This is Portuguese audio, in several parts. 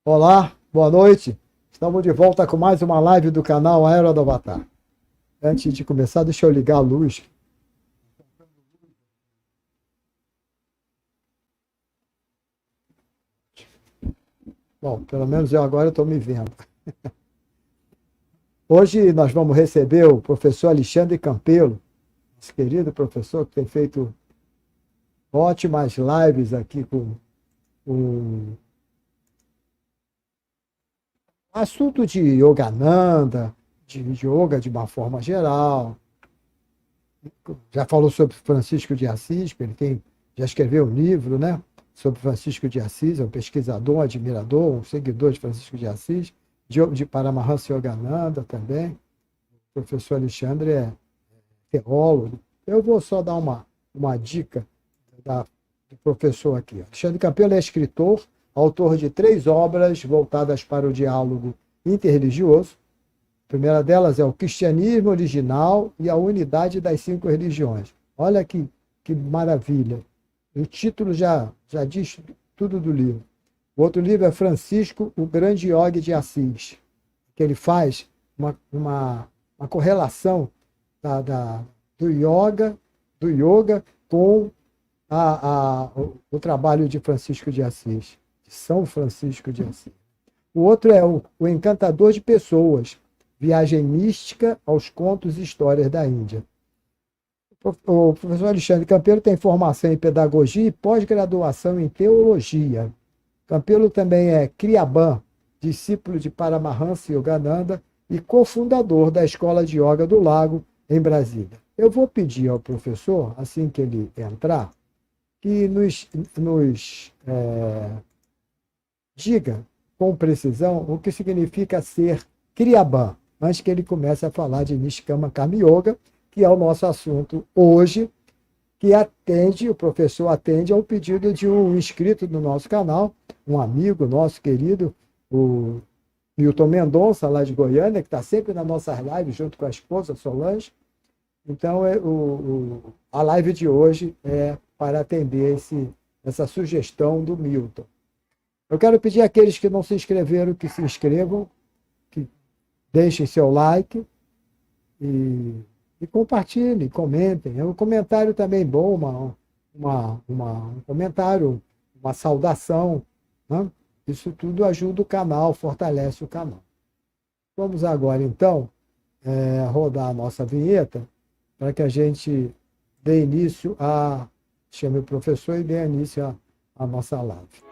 Olá, boa noite. Estamos de volta com mais uma live do canal Aero do Avatar. Antes de começar, deixa eu ligar a luz. Bom, pelo menos eu agora estou me vendo. Hoje nós vamos receber o professor Alexandre Campelo, esse querido professor que tem feito ótimas lives aqui com o assunto de Yogananda, de yoga de uma forma geral. Já falou sobre Francisco de Assis, que já escreveu um livro, né, sobre Francisco de Assis, é um pesquisador, um admirador, um seguidor de Francisco de Assis, de Paramahansa Yogananda também. O professor Alexandre é teólogo. Eu vou só dar uma dica do professor aqui. Alexandre Campelo é escritor, autor de 3 obras voltadas para o diálogo interreligioso. A primeira delas é o Cristianismo Original e a Unidade das 5 Religiões. Olha que maravilha. O título já diz tudo do livro. O outro livro é Francisco, o Grande Yogi de Assis, que ele faz uma correlação do yoga com o trabalho de Francisco de Assis, de São Francisco de Assis. O outro é o Encantador de Pessoas, Viagem Mística aos Contos e Histórias da Índia. O professor Alexandre Campelo tem formação em pedagogia e pós-graduação em teologia. Campelo também é Kriyaban, discípulo de Paramahansa Yogananda e cofundador da Escola de Yoga do Lago, em Brasília. Eu vou pedir ao professor, assim que ele entrar, que nos diga com precisão o que significa ser Kriyaban, antes que ele comece a falar de Nishkama Karma Yoga, que é o nosso assunto hoje, que o professor atende ao pedido de um inscrito do nosso canal, um amigo nosso querido, o Milton Mendonça, lá de Goiânia, que está sempre nas nossas lives, junto com a esposa Solange. Então, a live de hoje é para atender essa sugestão do Milton. Eu quero pedir àqueles que não se inscreveram que se inscrevam, que deixem seu like e compartilhem, comentem. É um comentário também bom, um comentário, uma saudação, né? Isso tudo ajuda o canal, fortalece o canal. Vamos agora, então, rodar a nossa vinheta para que a gente dê início chame o professor e dê início à nossa live.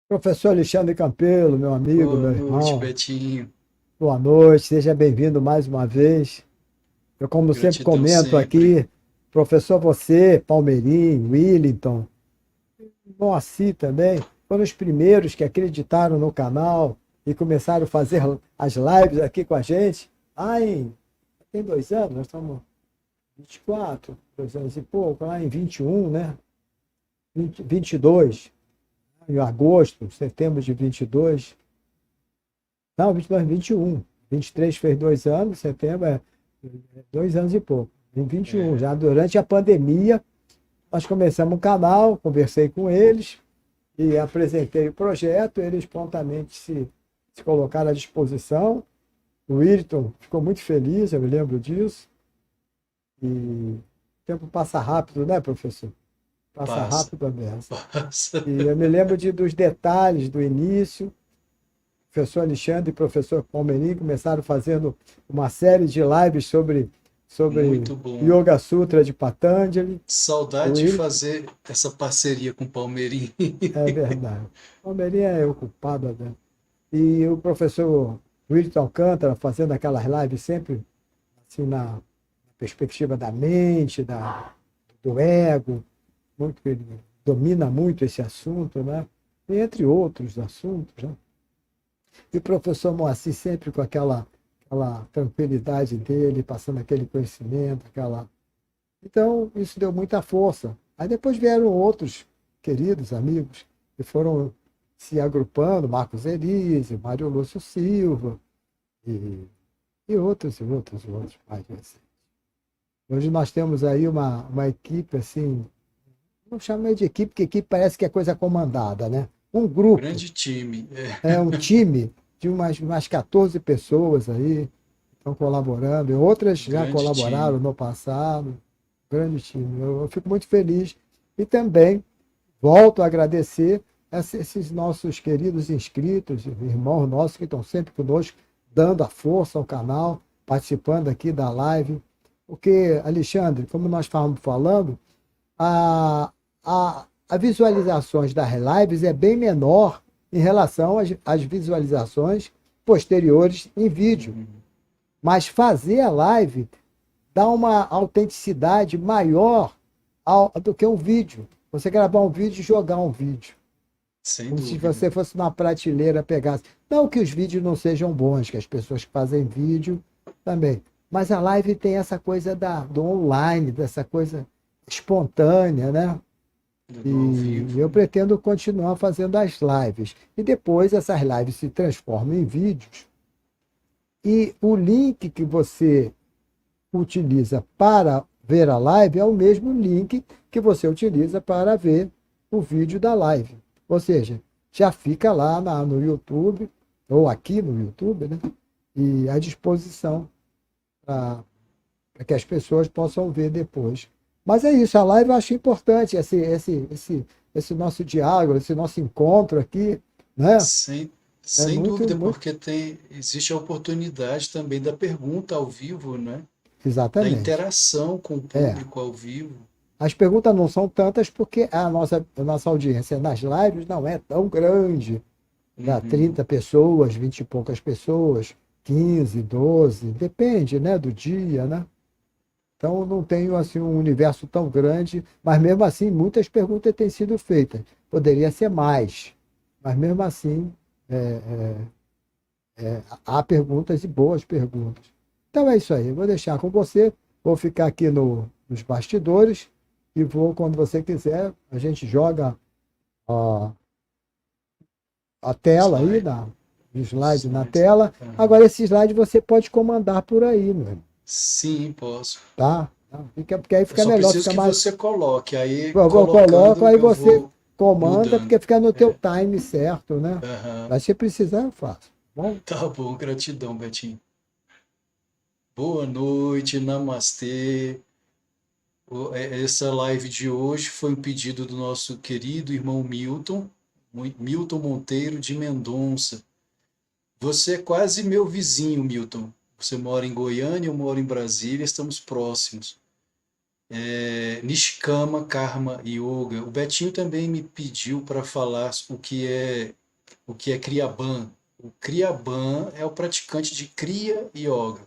Professor Alexandre Campelo, meu amigo, Boa meu noite, irmão, Betinho. boa noite, seja bem-vindo mais uma vez. Eu, como sempre Gratidão comento sempre. aqui, professor você, Palmeirim, Willington, Moacir também, foram os primeiros que acreditaram no canal e começaram a fazer as lives aqui com a gente. Tem 2 anos, nós estamos 24, 2 anos e pouco, lá em 21, né? 22, em agosto, setembro de 22. Não, 22, 21. 23 fez 2 anos, setembro 2 anos e pouco. Em 21, É, já durante a pandemia, nós começamos o canal, conversei com eles e apresentei o projeto, eles prontamente se colocaram à disposição. O Wilton ficou muito feliz, eu me lembro disso. E o tempo passa rápido, né, professor? Passa passa, rápido a beça. passa. E eu me lembro dos detalhes do início. O professor Alexandre e o professor Palmeirim começaram fazendo uma série de lives sobre Muito bom. Yoga Sutra de Patanjali. O Saudade de Wilton, fazer essa parceria com o Palmeirinho. é verdade. O Palmeirim é o culpado, né? E o professor Wilton Alcântara fazendo aquelas lives sempre assim, na perspectiva da mente, do ego, ele domina muito esse assunto, né? E entre outros assuntos, né? E o professor Moacir sempre com aquela tranquilidade dele, passando aquele conhecimento, Então, isso deu muita força. Aí depois vieram outros queridos amigos que foram se agrupando, Marcos Elise, Mário Lúcio Silva e, e outros mais recentes. Hoje nós temos aí uma equipe assim, não chamei de equipe, porque equipe parece que é coisa comandada, né? Um grupo, Grande time. um time de umas 14 pessoas aí, estão colaborando, e outras já Grande colaboraram time. no passado. Grande time. Eu fico muito feliz. E também volto a agradecer esses nossos queridos inscritos, irmãos nossos que estão sempre conosco, dando a força ao canal, participando aqui da live. Porque, Alexandre, como nós estávamos falando, a visualizações das lives é bem menor em relação às visualizações posteriores em vídeo. Uhum. Mas fazer a live dá uma autenticidade maior do que um vídeo. Você gravar um vídeo e jogar um vídeo. Sem Como se dúvida. você fosse numa prateleira pegasse. Não que os vídeos não sejam bons, que as pessoas que fazem vídeo também. Mas a live tem essa coisa do online, dessa coisa espontânea, né? Do ao E vivo, eu né? pretendo continuar fazendo as lives. E depois essas lives se transformam em vídeos. E o link que você utiliza para ver a live é o mesmo link que você utiliza para ver o vídeo da live. Ou seja, já fica lá no YouTube, ou aqui no YouTube, né? E à disposição para que as pessoas possam ver depois. Mas é isso, a live eu acho importante, esse nosso diálogo, esse nosso encontro aqui, né? Sem, É sem muito, dúvida, muito. porque existe a oportunidade também da pergunta ao vivo, né? Da Exatamente. interação com o É. público ao vivo. As perguntas não são tantas porque a nossa audiência nas lives não é tão grande. Dá Uhum. 30 pessoas, 20 e poucas pessoas, 15, 12, depende, né, do dia, né? Então não tenho assim um universo tão grande, mas mesmo assim muitas perguntas têm sido feitas. Poderia ser mais, mas mesmo assim há perguntas e boas perguntas. Então é isso aí. Eu vou deixar com você. Vou ficar aqui nos bastidores e vou, quando você quiser, a gente joga a, a tela aí, Slide. o slide na Slides. tela. Aham. Agora, esse slide você pode comandar por aí, meu irmão, Sim, posso. tá? Porque aí Eu fica só melhor, preciso fica que mais. você coloque. Aí, Eu coloco, colocando, aí eu você vou comanda, porque mudando. fica no teu É. time certo, né? Aham. Mas se precisar, eu faço. Bom, Tá bom, gratidão, Betinho. Boa noite, namastê. Essa live de hoje foi um pedido do nosso querido irmão Milton, Milton Monteiro de Mendonça. Você é quase meu vizinho, Milton. Você mora em Goiânia, eu moro em Brasília, estamos próximos. Nishkama Karma Yoga. O Betinho também me pediu para falar o que é Kriyaban. O Kriyaban é o praticante de Kriya Yoga.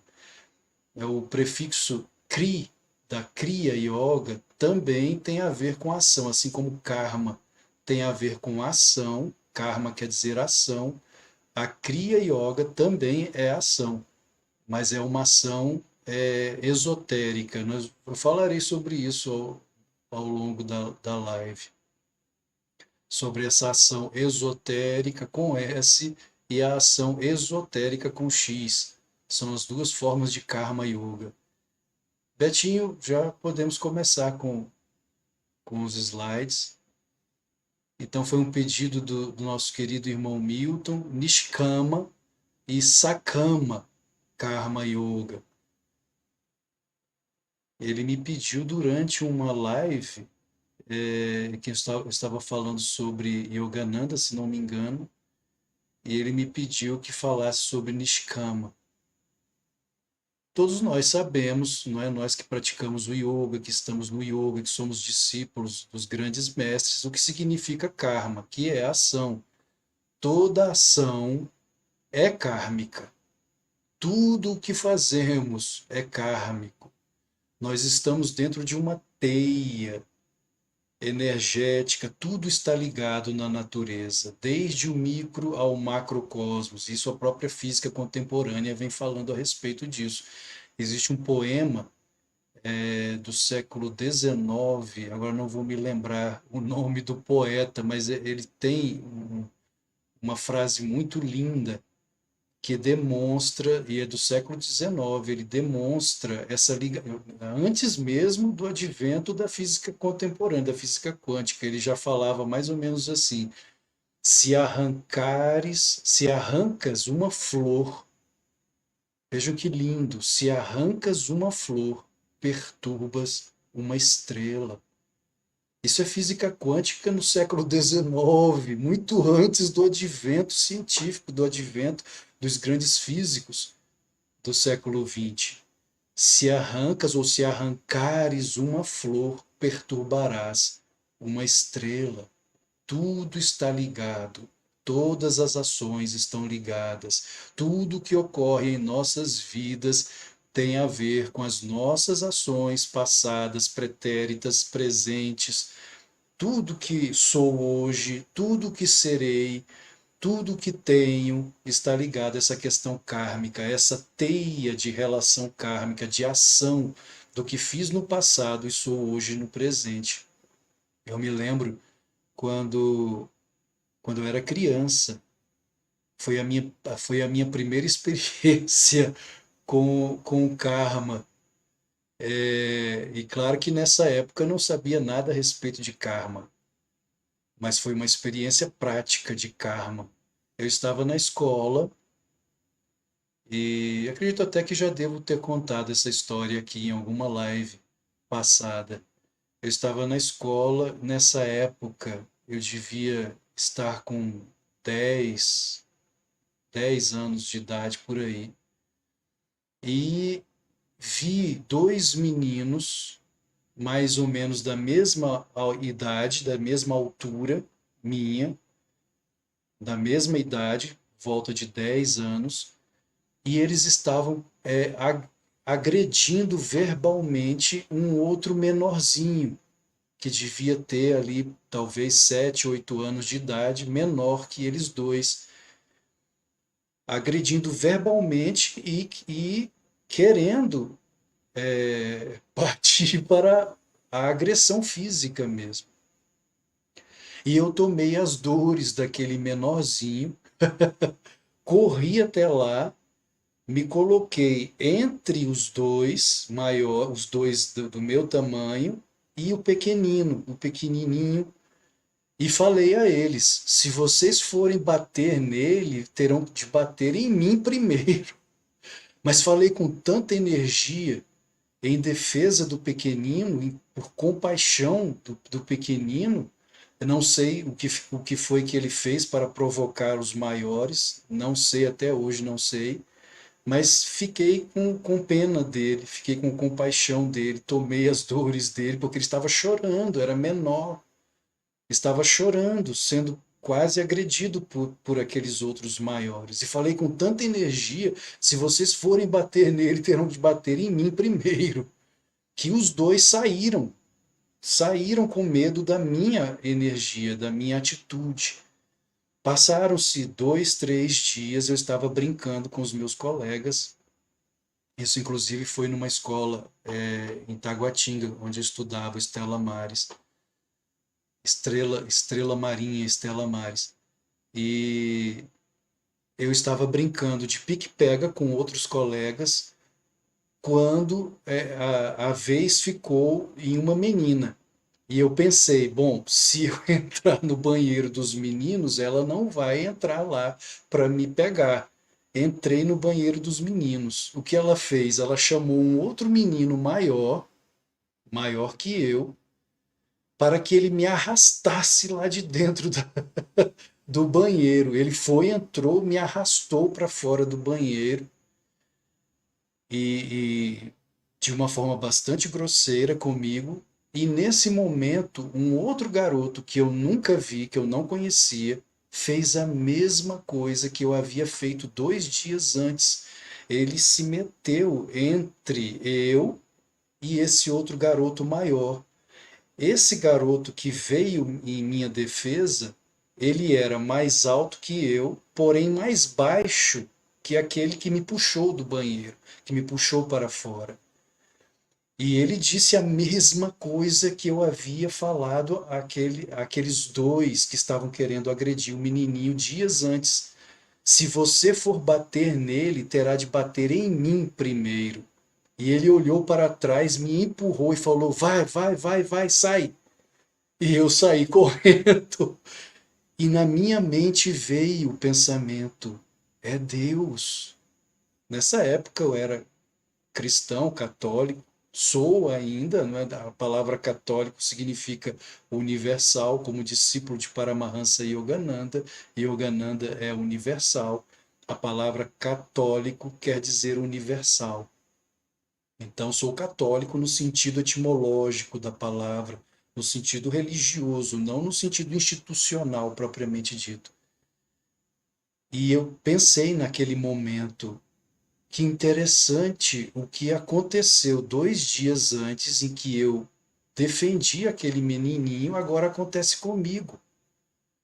É o prefixo Kri da Kriya Yoga também tem a ver com ação, assim como karma tem a ver com ação, karma quer dizer ação, a Kriya Yoga também é ação, mas é uma ação esotérica. Eu falarei sobre isso ao longo da live, sobre essa ação esotérica com S e a ação esotérica com X. São as duas formas de Karma Yoga. Betinho, já podemos começar com os slides. Então, foi um pedido do nosso querido irmão Milton, Nishkama e Sakama Karma Yoga. Ele me pediu durante uma live que eu estava falando sobre Yogananda, se não me engano, e ele me pediu que falasse sobre Nishkama. Todos nós sabemos, não é nós que praticamos o yoga, que estamos no yoga, que somos discípulos dos grandes mestres, o que significa karma, que é ação. Toda ação é kármica. Tudo o que fazemos é kármico. Nós estamos dentro de uma teia energética, tudo está ligado na natureza, desde o micro ao macrocosmos. Isso a própria física contemporânea vem falando a respeito disso. Existe um poema do século XIX, agora não vou me lembrar o nome do poeta, mas ele tem uma frase muito linda que demonstra, e é do século XIX, ele demonstra essa ligação, antes mesmo do advento da física contemporânea, da física quântica, ele já falava mais ou menos assim: se arrancas uma flor, vejam que lindo, se arrancas uma flor, perturbas uma estrela. Isso é física quântica no século XIX, muito antes do advento científico, do advento dos grandes físicos do século XX. Se arrancas ou se arrancares uma flor, perturbarás uma estrela. Tudo está ligado, todas as ações estão ligadas, tudo que ocorre em nossas vidas tem a ver com as nossas ações passadas, pretéritas, presentes. Tudo que sou hoje, tudo que serei, tudo que tenho está ligado a essa questão kármica, a essa teia de relação kármica, de ação do que fiz no passado e sou hoje no presente. Eu me lembro quando, quando eu era criança, foi a minha primeira experiência com o karma. E claro que nessa época eu não sabia nada a respeito de karma, mas foi uma experiência prática de karma. Eu estava na escola e acredito até que já devo ter contado essa história aqui em alguma live passada. Eu estava na escola, nessa época eu devia estar com 10, 10 anos de idade por aí, e vi dois meninos, mais ou menos da mesma idade, da mesma altura minha, da mesma idade, volta de 10 anos, e eles estavam agredindo verbalmente um outro menorzinho, que devia ter ali talvez 7, 8 anos de idade, menor que eles dois, agredindo verbalmente e querendo partir para a agressão física mesmo. E eu tomei as dores daquele menorzinho, corri até lá, me coloquei entre os dois maior, os dois do meu tamanho e o pequenino, o pequenininho, e falei a eles: se vocês forem bater nele, terão de bater em mim primeiro. Mas falei com tanta energia em defesa do pequenino, por compaixão do pequenino. Eu não sei o que foi que ele fez para provocar os maiores, não sei até hoje, não sei, mas fiquei com pena dele, fiquei com compaixão dele, tomei as dores dele, porque ele estava chorando, era menor, estava chorando, sendo quase agredido por aqueles outros maiores. E falei com tanta energia: se vocês forem bater nele, terão de bater em mim primeiro. Que os dois saíram com medo da minha energia, da minha atitude. Passaram-se 2, 3 dias, eu estava brincando com os meus colegas. Isso, inclusive, foi numa escola em Taguatinga, onde eu estudava, Estela Maris. Estrela Marinha, Estela Maris. E eu estava brincando de pique-pega com outros colegas quando a vez ficou em uma menina. E eu pensei: bom, se eu entrar no banheiro dos meninos, ela não vai entrar lá para me pegar. Entrei no banheiro dos meninos. O que ela fez? Ela chamou um outro menino maior, maior que eu, para que ele me arrastasse lá de dentro do banheiro. Ele foi, entrou, me arrastou para fora do banheiro e de uma forma bastante grosseira comigo. E nesse momento, um outro garoto que eu nunca vi, que eu não conhecia, fez a mesma coisa que eu havia feito 2 dias antes. Ele se meteu entre eu e esse outro garoto maior. Esse garoto que veio em minha defesa, ele era mais alto que eu, porém mais baixo que aquele que me puxou do banheiro, que me puxou para fora. E ele disse a mesma coisa que eu havia falado àqueles dois que estavam querendo agredir o menininho dias antes. Se você for bater nele, terá de bater em mim primeiro. E ele olhou para trás, me empurrou e falou: vai, vai, vai, vai, sai. E eu saí correndo. E na minha mente veio o pensamento: é Deus. Nessa época eu era cristão, católico, sou ainda, não é? A palavra católico significa universal, como discípulo de Paramahansa Yogananda. Yogananda é universal. A palavra católico quer dizer universal. Então, sou católico no sentido etimológico da palavra, no sentido religioso, não no sentido institucional propriamente dito. E eu pensei naquele momento, que interessante o que aconteceu 2 dias antes em que eu defendi aquele menininho, agora acontece comigo.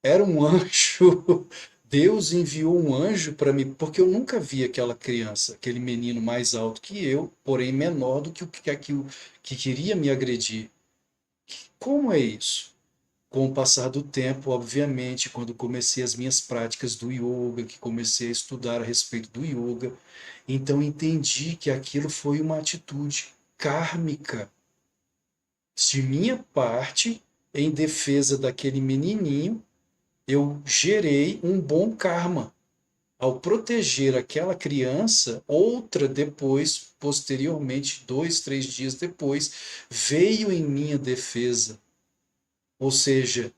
Era um anjo. Deus enviou um anjo para mim, porque eu nunca vi aquela criança, aquele menino mais alto que eu, porém menor do que que queria me agredir. Como é isso? Com o passar do tempo, obviamente, quando comecei as minhas práticas do yoga, que comecei a estudar a respeito do yoga, então entendi que aquilo foi uma atitude kármica de minha parte em defesa daquele menininho. Eu gerei um bom karma. Ao proteger aquela criança, outra depois, posteriormente, 2, 3 dias depois, veio em minha defesa. Ou seja,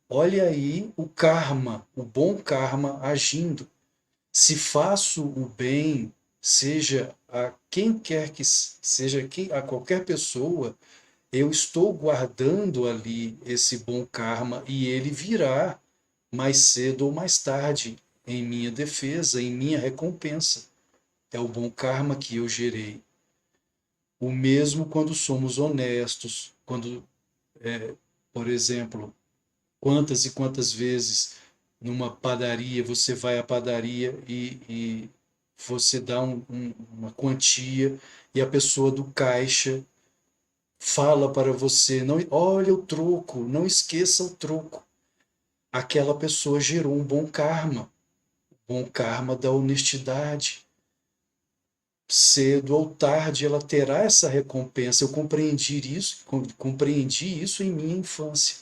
olha aí o karma, o bom karma agindo. Se faço o bem, seja a quem quer que seja, a qualquer pessoa, eu estou guardando ali esse bom karma e ele virá mais cedo ou mais tarde em minha defesa, em minha recompensa. É o bom karma que eu gerei. O mesmo quando somos honestos, quando, por exemplo, quantas e quantas vezes numa padaria você vai à padaria e você dá uma quantia e a pessoa do caixa fala para você, não, olha o troco, não esqueça o troco. Aquela pessoa gerou um bom karma da honestidade. Cedo ou tarde ela terá essa recompensa. Eu compreendi isso em minha infância.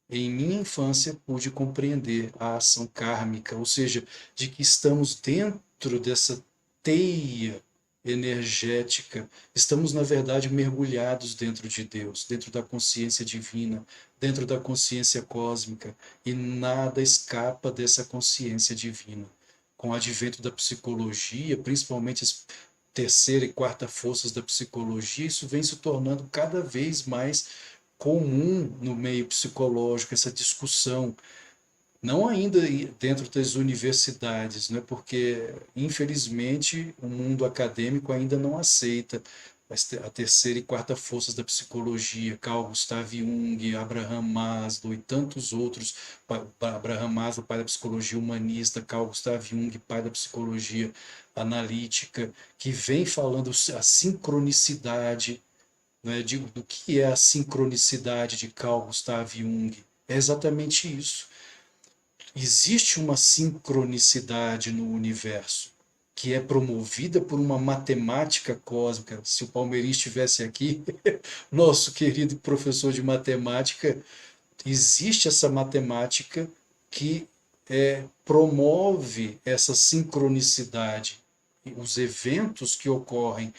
Em minha infância pude compreender a ação kármica, ou seja, de que estamos dentro dessa teia energética, estamos na verdade mergulhados dentro de Deus, dentro da consciência divina, dentro da consciência cósmica, e nada escapa dessa consciência divina. Com o advento da psicologia, principalmente as terceira e quarta forças da psicologia, isso vem se tornando cada vez mais comum no meio psicológico, essa discussão, não ainda dentro das universidades, né? Porque, infelizmente, o mundo acadêmico ainda não aceita a terceira e quarta forças da psicologia, Carl Gustav Jung, Abraham Maslow e tantos outros, Abraham Maslow, pai da psicologia humanista, Carl Gustav Jung, pai da psicologia analítica, que vem falando a sincronicidade, né, do que é a sincronicidade de Carl Gustav Jung. É exatamente isso. Existe uma sincronicidade no universo que é promovida por uma matemática cósmica. Se o Palmeirinho estivesse aqui, nosso querido professor de matemática, existe essa matemática que promove essa sincronicidade. Os eventos que ocorrem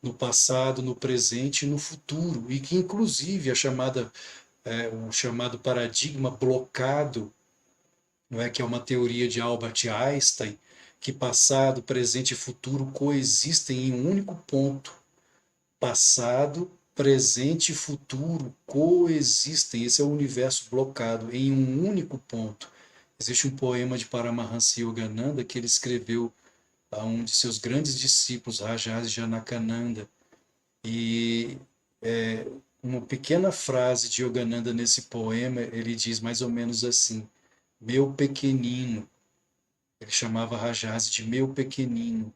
no passado, no presente e no futuro, e que inclusive o chamado paradigma blocado, não é, que é uma teoria de Albert Einstein, que passado, presente e futuro coexistem em um único ponto. Passado, presente e futuro coexistem. Esse é o universo blocado em um único ponto. Existe um poema de Paramahansa Yogananda que ele escreveu a um de seus grandes discípulos, Rajarsi Janakananda, e uma pequena frase de Yogananda nesse poema, ele diz mais ou menos assim: meu pequenino, ele chamava Rajarsi de meu pequenino,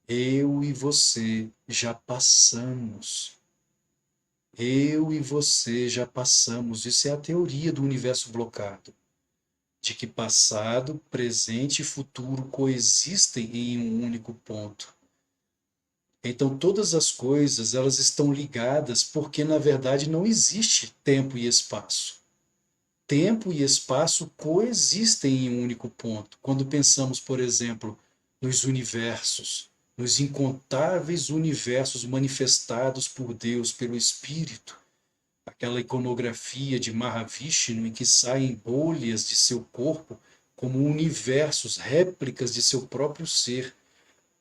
eu e você já passamos. Eu e você já passamos. Isso é a teoria do universo blocado, de que passado, presente e futuro coexistem em um único ponto. Então todas as coisas, elas estão ligadas porque na verdade não existe tempo e espaço. Tempo e espaço coexistem em um único ponto. Quando pensamos, por exemplo, nos universos, nos incontáveis universos manifestados por Deus, pelo Espírito, aquela iconografia de Mahavishnu em que saem bolhas de seu corpo como universos, réplicas de seu próprio ser.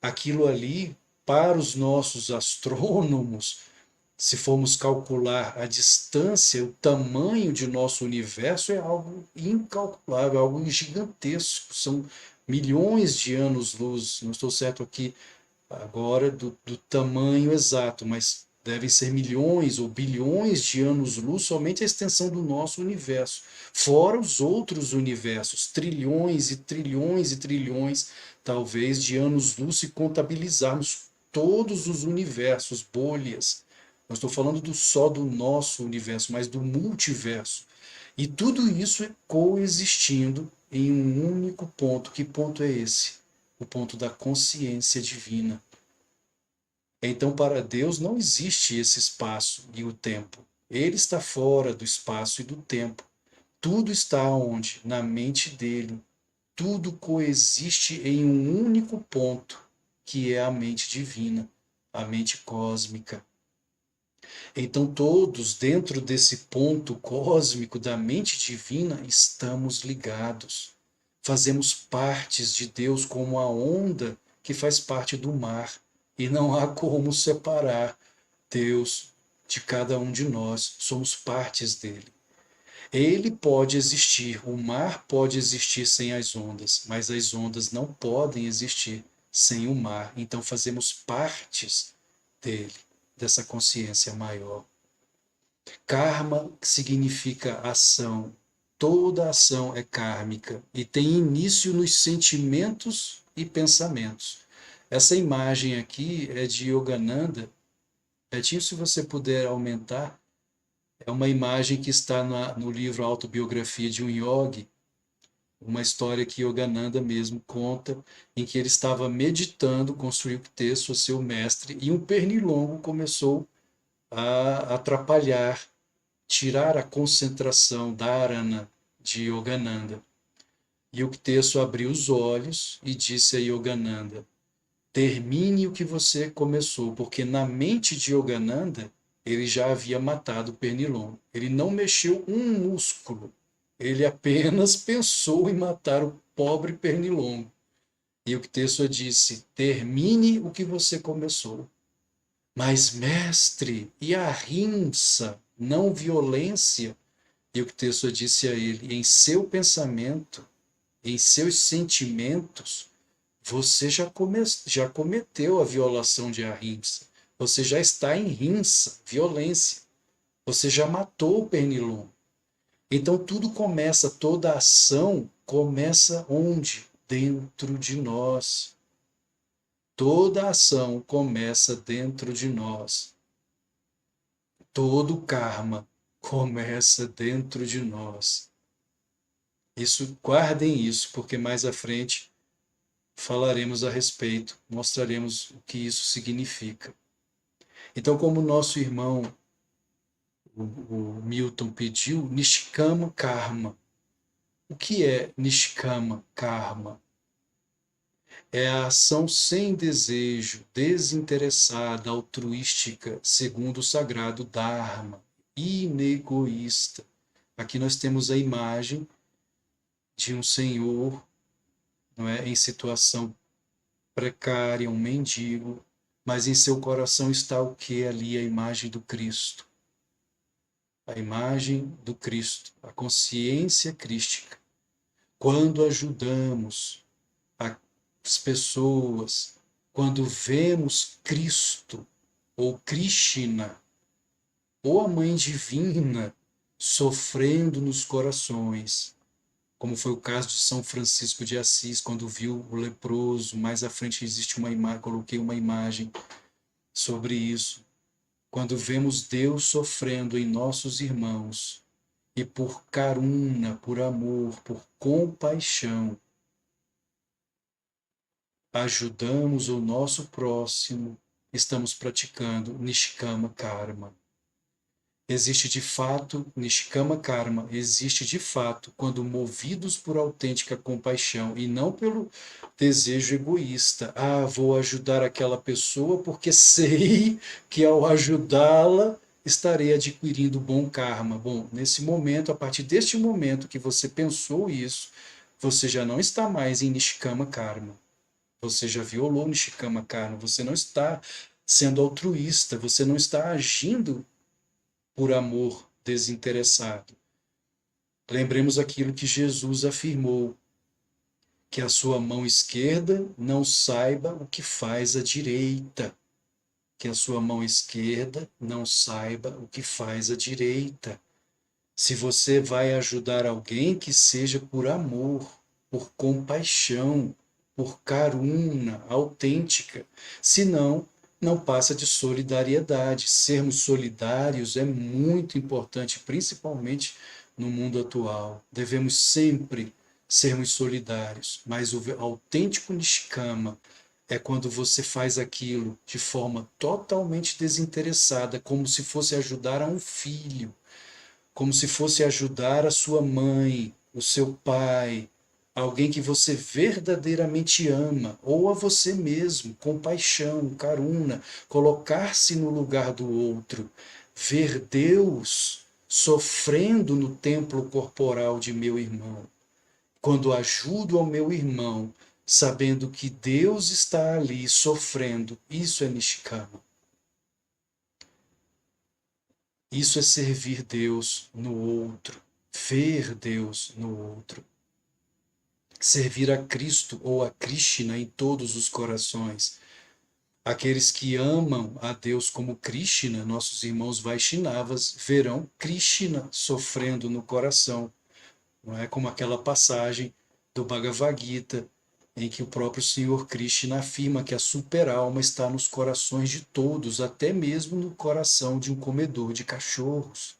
Aquilo ali, para os nossos astrônomos, se formos calcular a distância, o tamanho de nosso universo é algo incalculável, algo gigantesco. São milhões de anos-luz. Não estou certo aqui agora do tamanho exato, mas devem ser milhões ou bilhões de anos-luz somente a extensão do nosso universo. Fora os outros universos, trilhões e trilhões e trilhões, talvez, de anos-luz se contabilizarmos todos os universos, bolhas. Não estou falando só do nosso universo, mas do multiverso. E tudo isso é coexistindo em um único ponto. Que ponto é esse? O ponto da consciência divina. Então, para Deus não existe esse espaço e o tempo. Ele está fora do espaço e do tempo. Tudo está onde? Na mente dele. Tudo coexiste em um único ponto, que é a mente divina, a mente cósmica. Então, todos dentro desse ponto cósmico da mente divina estamos ligados. Fazemos partes de Deus como a onda que faz parte do mar. E não há como separar Deus de cada um de nós. Somos partes dele. Ele pode existir, o mar pode existir sem as ondas, mas as ondas não podem existir sem o mar. Então fazemos partes dele, dessa consciência maior. Karma significa ação. Toda ação é kármica e tem início nos sentimentos e pensamentos. Essa imagem aqui é de Yogananda. Betinho, se você puder aumentar, é uma imagem que está no livro Autobiografia de um Yogi, uma história que Yogananda mesmo conta, em que ele estava meditando com Sri Yukteswar, seu mestre, e um pernilongo começou a atrapalhar, tirar a concentração da arana de Yogananda. Yukteswar abriu os olhos e disse a Yogananda: termine o que você começou, porque na mente de Yogananda ele já havia matado o pernilongo. Ele não mexeu um músculo, ele apenas pensou em matar o pobre pernilongo. E Yukteswar disse: termine o que você começou. Mas, mestre, e a ahimsa, não violência? E Yukteswar disse a ele: em seu pensamento, em seus sentimentos, você já cometeu a violação de ahimsa. Você já está em himsa, violência. Você já matou o pernilongo. Então tudo começa, toda ação começa onde? Dentro de nós. Toda ação começa dentro de nós. Todo karma começa dentro de nós. Isso, guardem isso, porque mais à frente falaremos a respeito, mostraremos o que isso significa. Então, como o nosso irmão, o Milton, pediu, Nishkama Karma. O que é Nishkama Karma? É a ação sem desejo, desinteressada, altruística, segundo o sagrado Dharma, inegoísta. Aqui nós temos a imagem de um senhor, não é, em situação precária, um mendigo, mas em seu coração está o que ali? A imagem do Cristo. A imagem do Cristo, a consciência crística. Quando ajudamos as pessoas, quando vemos Cristo, ou Krishna, ou a Mãe Divina, sofrendo nos corações, como foi o caso de São Francisco de Assis, quando viu o leproso. Mais à frente existe uma imagem, coloquei uma imagem sobre isso. quando vemos Deus sofrendo em nossos irmãos e por karuna, por amor, por compaixão, ajudamos o nosso próximo, estamos praticando Nishkama Karma. Existe de fato, Nishkama Karma, existe de fato quando movidos por autêntica compaixão e não pelo desejo egoísta. Ah, vou ajudar aquela pessoa porque sei que ao ajudá-la estarei adquirindo bom karma. Bom, nesse momento, a partir deste momento que você pensou isso, você já não está mais em Nishkama Karma. Você já violou Nishkama Karma, você não está sendo altruísta, você não está agindo por amor desinteressado. Lembremos aquilo que Jesus afirmou, que a sua mão esquerda não saiba o que faz a direita, que a sua mão esquerda não saiba o que faz a direita. Se você vai ajudar alguém, que seja por amor, por compaixão, por karuna autêntica. Senão, não passa de solidariedade. Sermos solidários é muito importante, principalmente no mundo atual. Devemos sempre sermos solidários, mas o autêntico Nishkama é quando você faz aquilo de forma totalmente desinteressada, como se fosse ajudar a um filho, como se fosse ajudar a sua mãe, o seu pai, alguém que você verdadeiramente ama, ou a você mesmo, compaixão, karuna, colocar-se no lugar do outro, ver Deus sofrendo no templo corporal de meu irmão. Quando ajudo ao meu irmão, sabendo que Deus está ali sofrendo, isso é Nishkama. Isso é servir Deus no outro, ver Deus no outro. Servir a Cristo ou a Krishna em todos os corações. Aqueles que amam a Deus como Krishna, nossos irmãos Vaishnavas, verão Krishna sofrendo no coração. Não é como aquela passagem do Bhagavad Gita, em que o próprio Senhor Krishna afirma que a superalma está nos corações de todos, até mesmo no coração de um comedor de cachorros.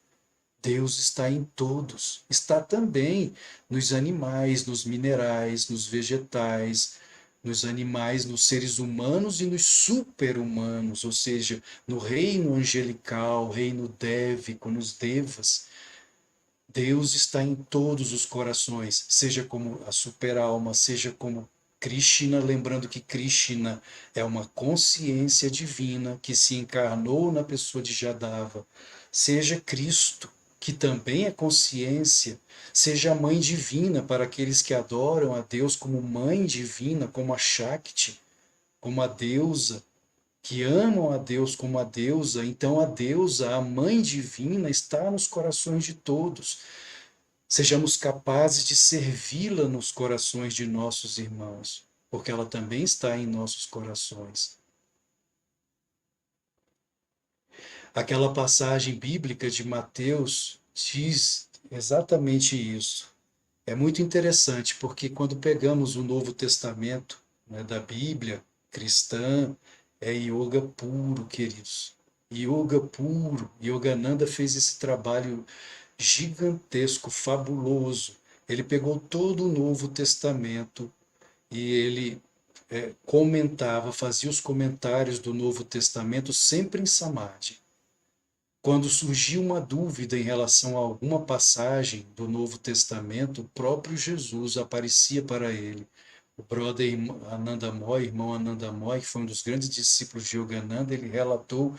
Deus está em todos, está também nos animais, nos minerais, nos vegetais, nos animais, nos seres humanos e nos super-humanos, ou seja, no reino angelical, reino dévico, nos devas. Deus está em todos os corações, seja como a super-alma, seja como Krishna, lembrando que Krishna é uma consciência divina que se encarnou na pessoa de Jadava, seja Cristo, que também é consciência, seja a mãe divina para aqueles que adoram a Deus como mãe divina, como a Shakti, como a deusa, que amam a Deus como a deusa, então a deusa, a mãe divina, está nos corações de todos. Sejamos capazes de servi-la nos corações de nossos irmãos, porque ela também está em nossos corações. Aquela passagem bíblica de Mateus diz exatamente isso. É muito interessante, porque quando pegamos o Novo Testamento, né, da Bíblia cristã, é yoga puro, queridos. Yoga puro. Yogananda fez esse trabalho gigantesco, fabuloso. Ele pegou todo o Novo Testamento e ele comentava, fazia os comentários do Novo Testamento sempre em Samadhi. Quando surgiu uma dúvida em relação a alguma passagem do Novo Testamento, o próprio Jesus aparecia para ele. O brother Anandamoy, irmão Anandamoy, que foi um dos grandes discípulos de Yogananda, ele relatou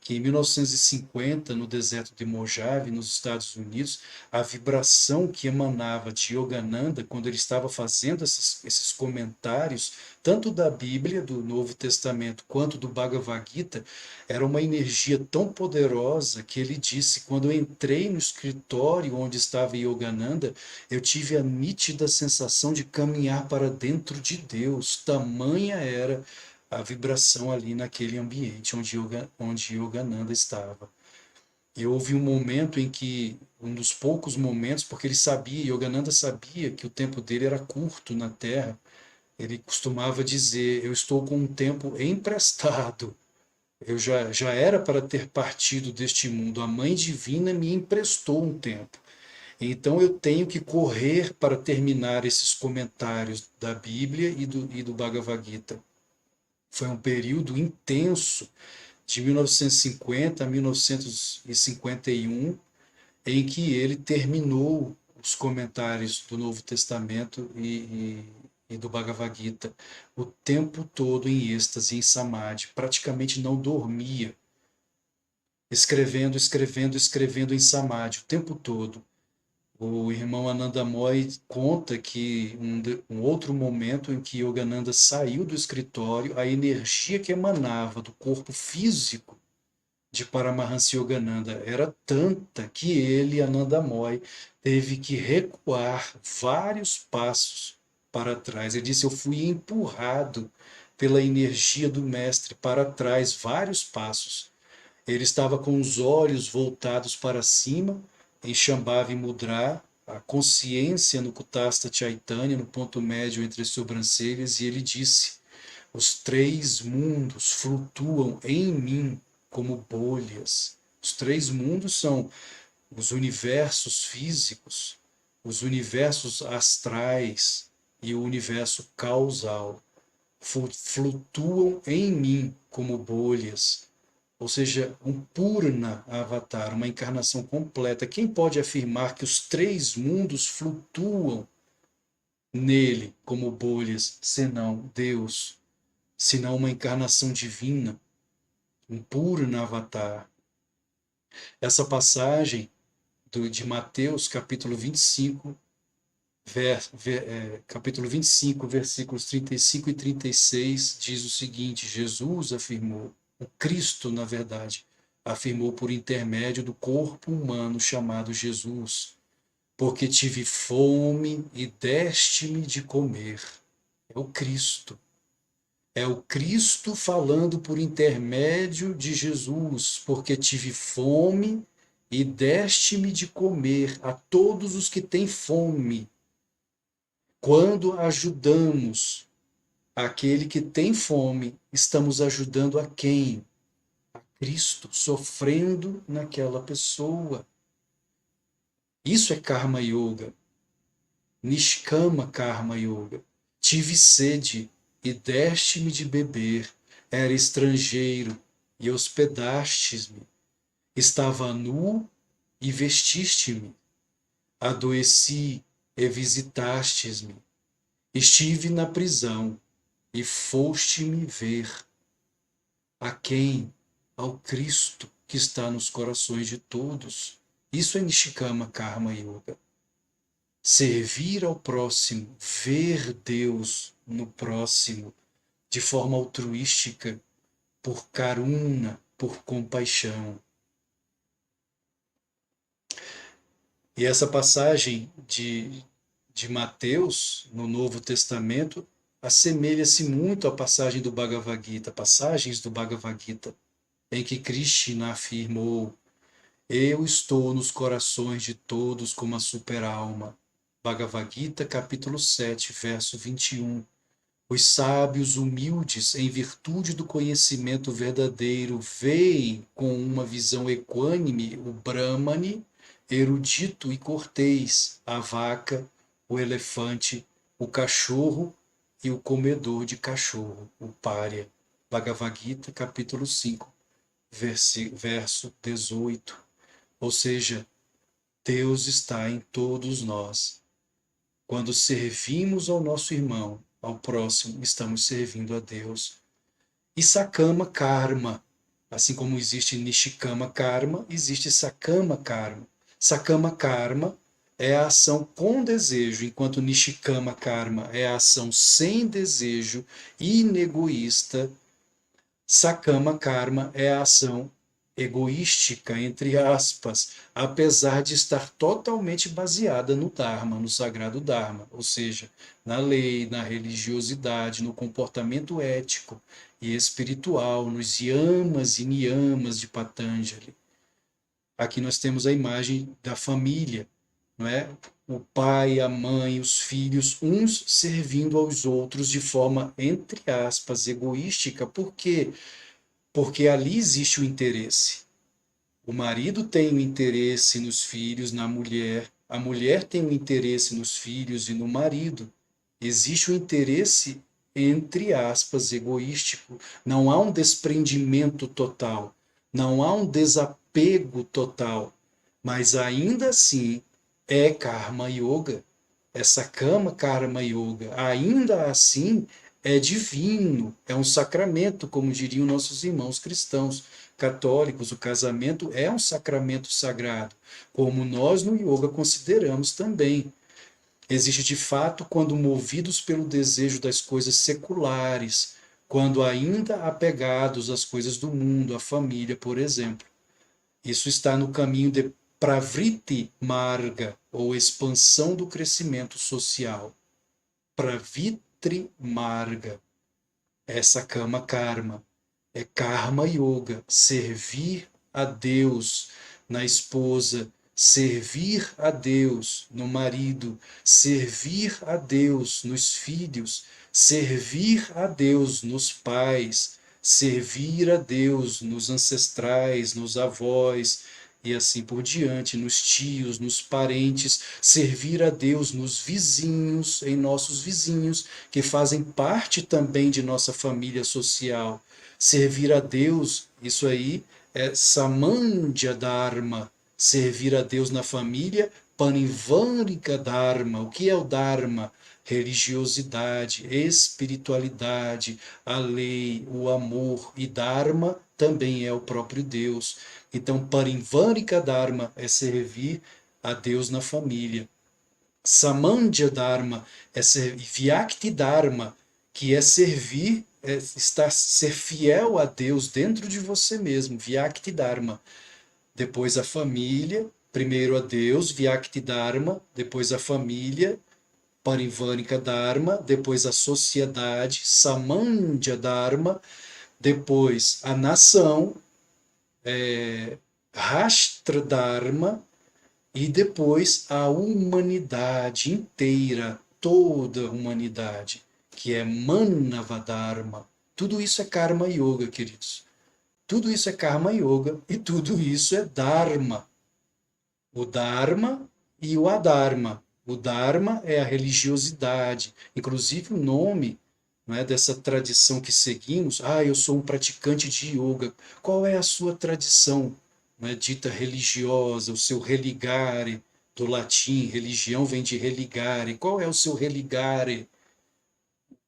que em 1950, no deserto de Mojave, nos Estados Unidos, a vibração que emanava de Yogananda, quando ele estava fazendo esses comentários, tanto da Bíblia, do Novo Testamento, quanto do Bhagavad Gita, era uma energia tão poderosa que ele disse: quando eu entrei no escritório onde estava Yogananda, eu tive a nítida sensação de caminhar para dentro de Deus, tamanha era a vibração ali naquele ambiente onde Yogananda estava. E houve um momento em que, um dos poucos momentos, porque ele sabia, Yogananda sabia que o tempo dele era curto na Terra, ele costumava dizer: eu estou com um tempo emprestado, já era para ter partido deste mundo. A Mãe Divina me emprestou um tempo. Então eu tenho que correr para terminar esses comentários da Bíblia e do Bhagavad Gita. Foi um período intenso, de 1950 a 1951, em que ele terminou os comentários do Novo Testamento e do Bhagavad Gita o tempo todo em êxtase, em samadhi, praticamente não dormia, escrevendo, escrevendo, escrevendo em samadhi o tempo todo. O irmão Ananda Moy conta que um outro momento em que Yogananda saiu do escritório, a energia que emanava do corpo físico de Paramahansa Yogananda era tanta que ele, Ananda Moy, teve que recuar vários passos para trás. Ele disse: eu fui empurrado pela energia do mestre para trás vários passos. Ele estava com os olhos voltados para cima, em Shambhavi Mudra, a consciência no Kutastha Chaitanya, no ponto médio entre as sobrancelhas, e ele disse: os três mundos flutuam em mim como bolhas. Os três mundos são os universos físicos, os universos astrais e o universo causal. Flutuam em mim como bolhas. Ou seja, um Purna Avatar, uma encarnação completa. Quem pode afirmar que os três mundos flutuam nele como bolhas, senão Deus, senão uma encarnação divina, um Purna Avatar? Essa passagem de Mateus, capítulo 25, capítulo 25, versículos 35 e 36, diz o seguinte: Jesus afirmou, o Cristo, na verdade, afirmou por intermédio do corpo humano chamado Jesus: porque tive fome e deste-me de comer. É o Cristo. É o Cristo falando por intermédio de Jesus: porque tive fome e deste-me de comer a todos os que têm fome. Quando ajudamos aquele que tem fome, estamos ajudando a quem? A Cristo, sofrendo naquela pessoa. Isso é Karma Yoga. Nishkama Karma Yoga. Tive sede e deste-me de beber. Era estrangeiro e hospedastes-me. Estava nu e vestiste-me. Adoeci e visitastes-me. Estive na prisão e foste-me ver. A quem? Ao Cristo que está nos corações de todos. Isso é Nishkama Karma Yoga. Servir ao próximo, ver Deus no próximo, de forma altruística, por karuna, por compaixão. E essa passagem de Mateus, no Novo Testamento, assemelha-se muito à passagem do Bhagavad Gita, passagens do Bhagavad Gita, em que Krishna afirmou: eu estou nos corações de todos como a super-alma. Bhagavad Gita, capítulo 7, verso 21. Os sábios humildes, em virtude do conhecimento verdadeiro, veem com uma visão equânime o Brahmane, erudito e cortês, a vaca, o elefante, o cachorro e o comedor de cachorro, o pária. Bhagavad Gita, capítulo 5, verso 18. Ou seja, Deus está em todos nós. Quando servimos ao nosso irmão, ao próximo, estamos servindo a Deus. E Sakama Karma, assim como existe Nishkama Karma, existe Sakama Karma. Sakama Karma é a ação com desejo, enquanto Nishkama Karma é a ação sem desejo, inegoísta. Sakama Karma é a ação egoística, entre aspas, apesar de estar totalmente baseada no Dharma, no sagrado Dharma, ou seja, na lei, na religiosidade, no comportamento ético e espiritual, nos yamas e niyamas de Patanjali. Aqui nós temos a imagem da família, não é? O pai, a mãe, os filhos, uns servindo aos outros de forma, entre aspas, egoística. Por quê? porque ali existe o interesse. O marido tem o interesse nos filhos, na mulher, a mulher tem o interesse nos filhos e no marido. Existe o interesse, entre aspas, egoístico. Não há um desprendimento total, não há um desapego total, mas ainda assim é karma yoga. Essa cama karma yoga, ainda assim é divino, é um sacramento, como diriam nossos irmãos cristãos católicos. O casamento é um sacramento sagrado, como nós no yoga consideramos também. Existe de fato quando movidos pelo desejo das coisas seculares, quando ainda apegados às coisas do mundo, à família, por exemplo. Isso está no caminho de Pravriti Marga, ou expansão do crescimento social. Pravitri Marga, essa kama karma, é karma yoga, servir a Deus na esposa, servir a Deus no marido, servir a Deus nos filhos, servir a Deus nos pais, servir a Deus nos ancestrais, nos avós e assim por diante, nos tios, nos parentes, servir a Deus nos vizinhos, em nossos vizinhos, que fazem parte também de nossa família social. Servir a Deus, isso aí é Samandhya Dharma, servir a Deus na família, Panivarika Dharma. O que é o Dharma? Religiosidade, espiritualidade, a lei, o amor, e Dharma também é o próprio Deus. Então, Panivarika Dharma é servir a Deus na família. Samandhya Dharma é servir, Vyakti Dharma, que é servir, ser fiel a Deus dentro de você mesmo, Vyakti Dharma. Depois a família, primeiro a Deus, Vyakti Dharma, depois a família, Parivarika Dharma, depois a sociedade, Samandhya Dharma, depois a nação, Rashtra Dharma, e depois a humanidade inteira, toda a humanidade, que é Manavadharma. Tudo isso é Karma Yoga, queridos. Tudo isso é Karma Yoga e tudo isso é Dharma. O Dharma e o Adharma. O Dharma é a religiosidade, inclusive o nome, não é, dessa tradição que seguimos. Ah, eu sou um praticante de yoga. Qual é a sua tradição, não é, dita religiosa, o seu religare, do latim, religião vem de religare. Qual é o seu religare?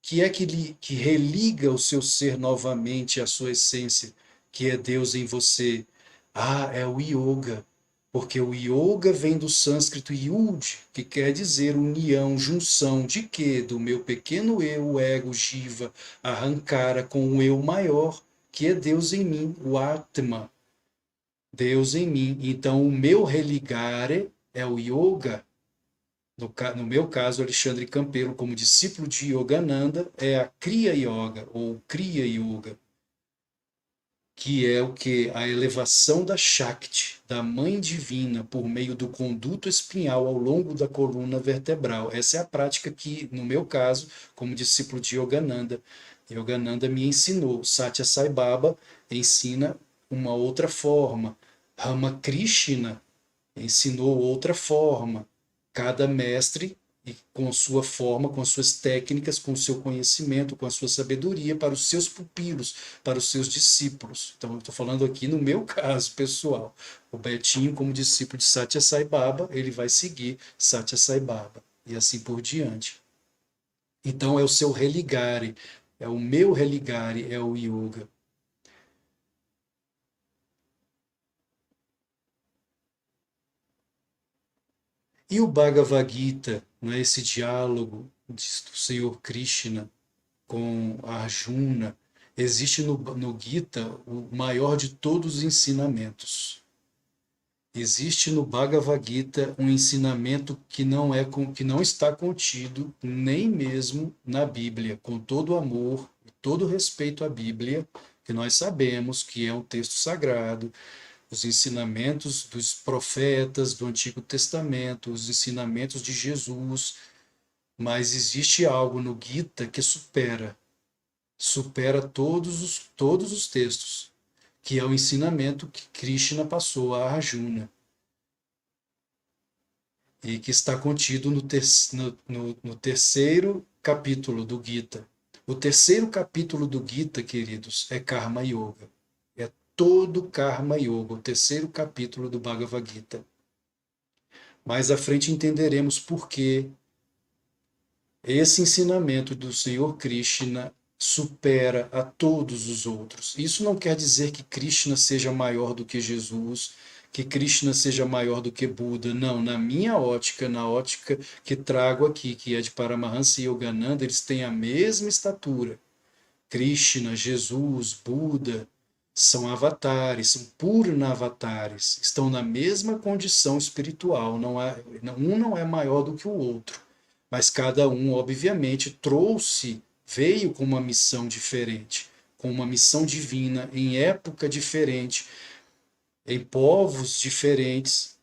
Que é que religa o seu ser novamente à sua essência, que é Deus em você? Ah, é o yoga. Porque o yoga vem do sânscrito yud, que quer dizer união, junção de quê? Do meu pequeno eu, o ego, jiva, arrancara com o eu maior, que é Deus em mim, o Atma. Deus em mim. Então, o meu religare é o yoga. No meu caso, Alexandre Campelo, como discípulo de Yogananda, é a Kriya Yoga, ou Kriya Yoga, que é o que? A elevação da Shakti, da Mãe Divina, por meio do conduto espinhal ao longo da coluna vertebral. Essa é a prática que, no meu caso, como discípulo de Yogananda, Yogananda me ensinou. Satya Sai Baba ensina uma outra forma. Ramakrishna ensinou outra forma. Cada mestre, com sua forma, com suas técnicas, com seu conhecimento, com a sua sabedoria, para os seus pupilos, para os seus discípulos. Então, eu estou falando aqui no meu caso pessoal. O Betinho, como discípulo de Satya Sai Baba, ele vai seguir Satya Sai Baba, e assim por diante. Então, é o seu religare, é o meu religare, é o yoga. E o Bhagavad Gita, não é, esse diálogo do Senhor Krishna com Arjuna, existe no Gita o maior de todos os ensinamentos. Existe no Bhagavad Gita um ensinamento que não está contido nem mesmo na Bíblia, com todo amor e todo respeito à Bíblia, que nós sabemos que é um texto sagrado, os ensinamentos dos profetas do Antigo Testamento, os ensinamentos de Jesus, mas existe algo no Gita que supera todos os textos. que é o ensinamento que Krishna passou a Arjuna e que está contido no terceiro capítulo do Gita. O terceiro capítulo do Gita, queridos, é Karma Yoga. É todo Karma Yoga, o terceiro capítulo do Bhagavad Gita. Mais à frente entenderemos por que esse ensinamento do Senhor Krishna supera a todos os outros. Isso não quer dizer que Krishna seja maior do que Jesus, que Krishna seja maior do que Buda. Não, na minha ótica, na ótica que trago aqui, que é de Paramahansa e Yogananda, eles têm a mesma estatura. Krishna, Jesus, Buda são avatares, são purna-avatares, estão na mesma condição espiritual, um não é maior do que o outro, mas cada um, obviamente, veio com uma missão diferente, com uma missão divina, em época diferente, em povos diferentes,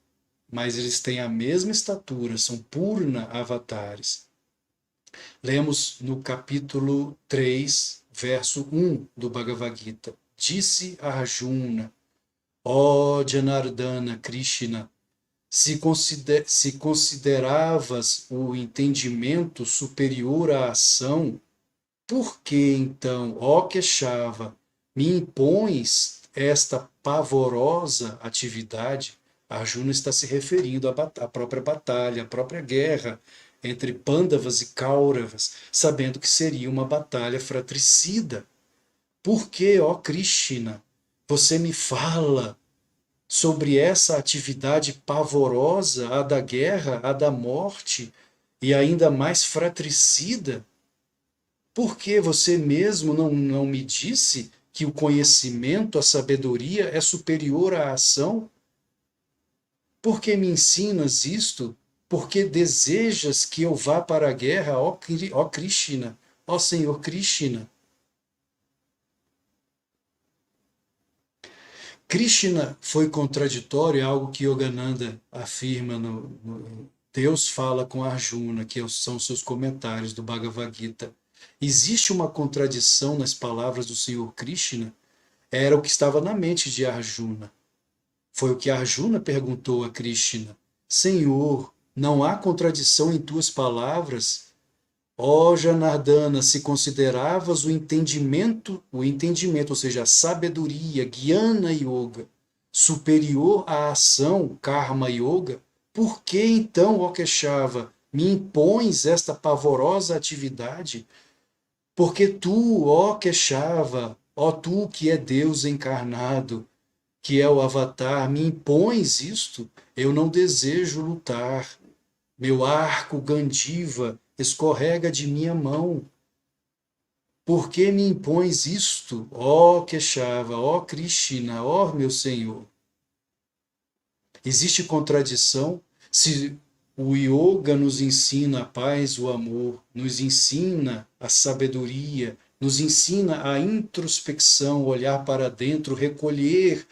mas eles têm a mesma estatura, são purna-avatares. Lemos no capítulo 3, verso 1 do Bhagavad Gita. Disse Arjuna, ó Janardana Krishna, se consideravas o entendimento superior à ação, por que então, ó Keshava, me impões esta pavorosa atividade? Arjuna está se referindo à própria batalha, à própria guerra entre Pandavas e Kauravas, sabendo que seria uma batalha fratricida. Por que, ó Krishna, você me fala sobre essa atividade pavorosa, a da guerra, a da morte, e ainda mais fratricida? Por que você mesmo não me disse que o conhecimento, a sabedoria é superior à ação? Por que me ensinas isto? Por que desejas que eu vá para a guerra, ó Krishna, ó Senhor Krishna? Krishna foi contraditório, é algo que Yogananda afirma Deus fala com Arjuna, que são seus comentários do Bhagavad Gita. Existe uma contradição nas palavras do Senhor Krishna? Era o que estava na mente de Arjuna. Foi o que Arjuna perguntou a Krishna. Senhor, não há contradição em tuas palavras? Ó Janardana, se consideravas o entendimento, ou seja, a sabedoria, Jnana Yoga, superior à ação, Karma Yoga, por que então, ó Keshava, me impões esta pavorosa atividade? Porque tu, ó Keshava, ó tu que é Deus encarnado, que é o Avatar, me impões isto? Eu não desejo lutar. Meu arco Gandiva escorrega de minha mão. Por que me impões isto, ó Keshava, ó Krishna, ó meu Senhor? Existe contradição? Se o yoga nos ensina a paz, o amor, nos ensina a sabedoria, nos ensina a introspecção, olhar para dentro, recolher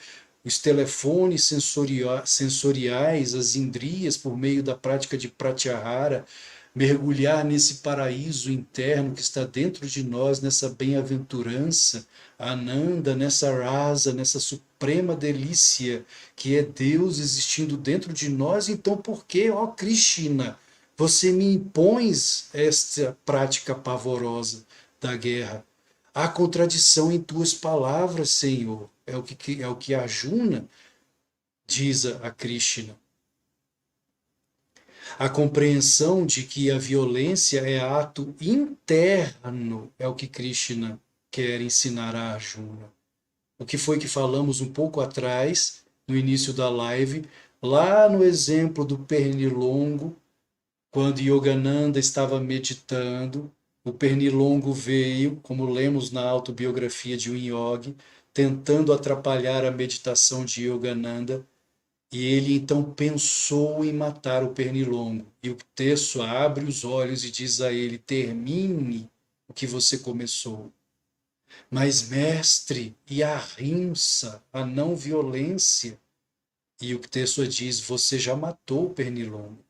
os telefones sensoriais, as indrias, por meio da prática de pratyahara, mergulhar nesse paraíso interno que está dentro de nós, nessa bem-aventurança, Ananda, nessa rasa, nessa suprema delícia que é Deus existindo dentro de nós. Então, por que, ó Krishna, você me impões esta prática pavorosa da guerra? Há contradição em tuas palavras, Senhor. É o que Arjuna diz a Krishna. A compreensão de que a violência é ato interno é o que Krishna quer ensinar a Arjuna. O que foi que falamos um pouco atrás, no início da live, lá no exemplo do pernilongo, quando Yogananda estava meditando, o pernilongo veio, como lemos na autobiografia de um yogi, tentando atrapalhar a meditação de Yogananda, e ele então pensou em matar o pernilongo. E o texto abre os olhos e diz a ele: termine o que você começou. Mas, mestre, e a ahimsa, a não violência? E o texto diz: você já matou o pernilongo.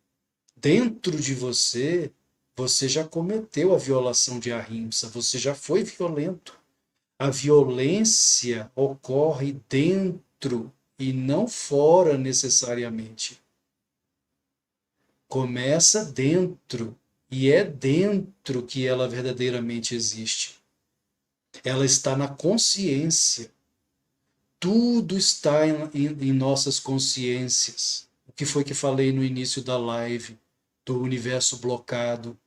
Dentro de você, você já cometeu a violação de ahimsa, você já foi violento. A violência ocorre dentro e não fora necessariamente. Começa dentro e é dentro que ela verdadeiramente existe. Ela está na consciência. Tudo está em nossas consciências. O que foi que falei no início da live do universo blocado?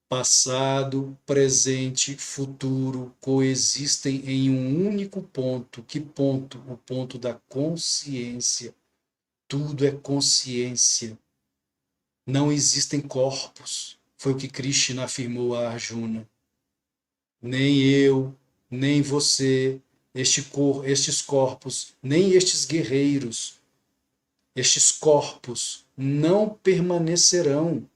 Passado, presente, futuro coexistem em um único ponto. Que ponto? O ponto da consciência. Tudo é consciência. Não existem corpos. Foi o que Krishna afirmou a Arjuna. Nem eu, nem você, estes corpos, nem estes guerreiros, estes corpos não permanecerão.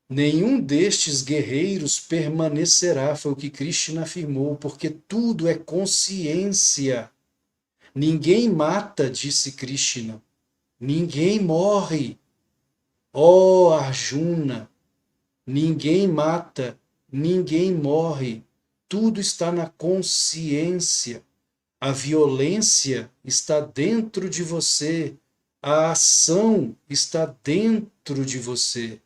Nenhum destes guerreiros permanecerá, foi o que Krishna afirmou, porque tudo é consciência. Ninguém mata, disse Krishna. Ninguém morre. Ó Arjuna, ninguém mata, ninguém morre. Tudo está na consciência. A violência está dentro de você. A ação está dentro de você.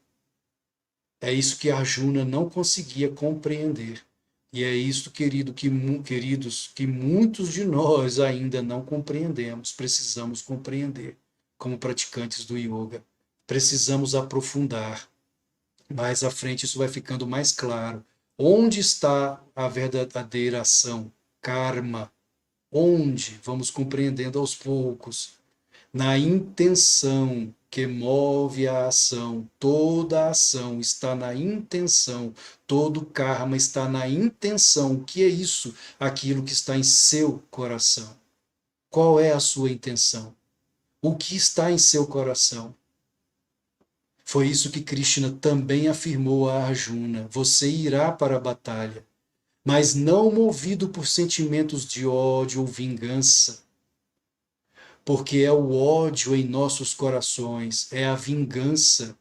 É isso que Arjuna não conseguia compreender. E é isso, queridos, que muitos de nós ainda não compreendemos, precisamos compreender como praticantes do yoga. Precisamos aprofundar. Mais à frente isso vai ficando mais claro. Onde está a verdadeira ação? Karma. Onde? Vamos compreendendo aos poucos. Na intenção que move a ação. Toda a ação está na intenção. Todo karma está na intenção. O que é isso? Aquilo que está em seu coração. Qual é a sua intenção? O que está em seu coração? Foi isso que Krishna também afirmou a Arjuna. Você irá para a batalha, mas não movido por sentimentos de ódio ou vingança, porque é o ódio em nossos corações, é a vingança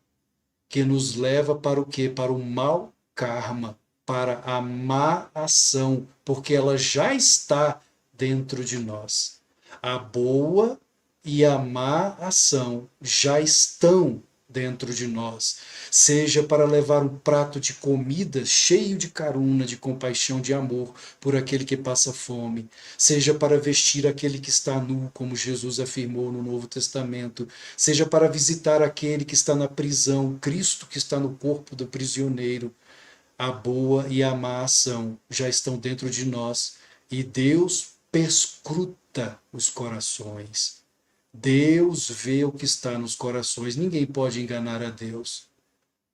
que nos leva para o quê? Para o mau karma, para a má ação, porque ela já está dentro de nós. A boa e a má ação já estão dentro de nós, seja para levar um prato de comida cheio de caruna, de compaixão, de amor por aquele que passa fome, seja para vestir aquele que está nu, como Jesus afirmou no Novo Testamento, seja para visitar aquele que está na prisão, Cristo que está no corpo do prisioneiro. A boa e a má ação já estão dentro de nós e Deus perscruta os corações. Deus vê o que está nos corações, ninguém pode enganar a Deus.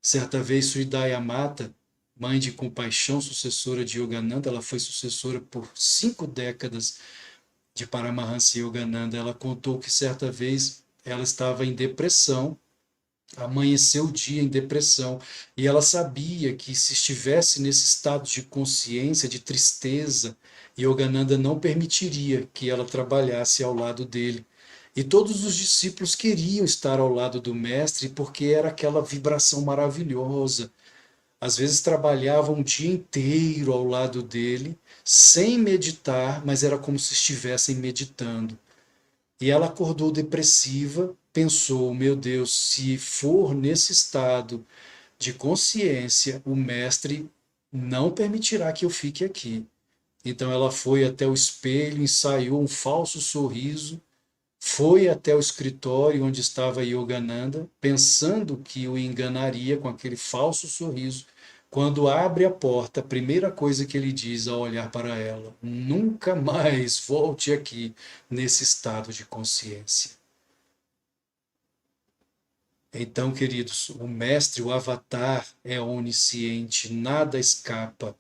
Certa vez, Sridhar Mata, mãe de compaixão, sucessora de Yogananda, ela foi sucessora por 5 décadas de Paramahansa Yogananda, ela contou que certa vez ela estava em depressão, amanheceu o dia em depressão, e ela sabia que se estivesse nesse estado de consciência, de tristeza, Yogananda não permitiria que ela trabalhasse ao lado dele. E todos os discípulos queriam estar ao lado do mestre porque era aquela vibração maravilhosa. Às vezes trabalhavam um dia inteiro ao lado dele, sem meditar, mas era como se estivessem meditando. E ela acordou depressiva, pensou: meu Deus, se for nesse estado de consciência, o mestre não permitirá que eu fique aqui. Então ela foi até o espelho, ensaiou um falso sorriso, foi até o escritório onde estava Yogananda, pensando que o enganaria com aquele falso sorriso. Quando abre a porta, a primeira coisa que ele diz ao olhar para ela: nunca mais volte aqui nesse estado de consciência. Então, queridos, o mestre, o avatar, é onisciente, nada escapa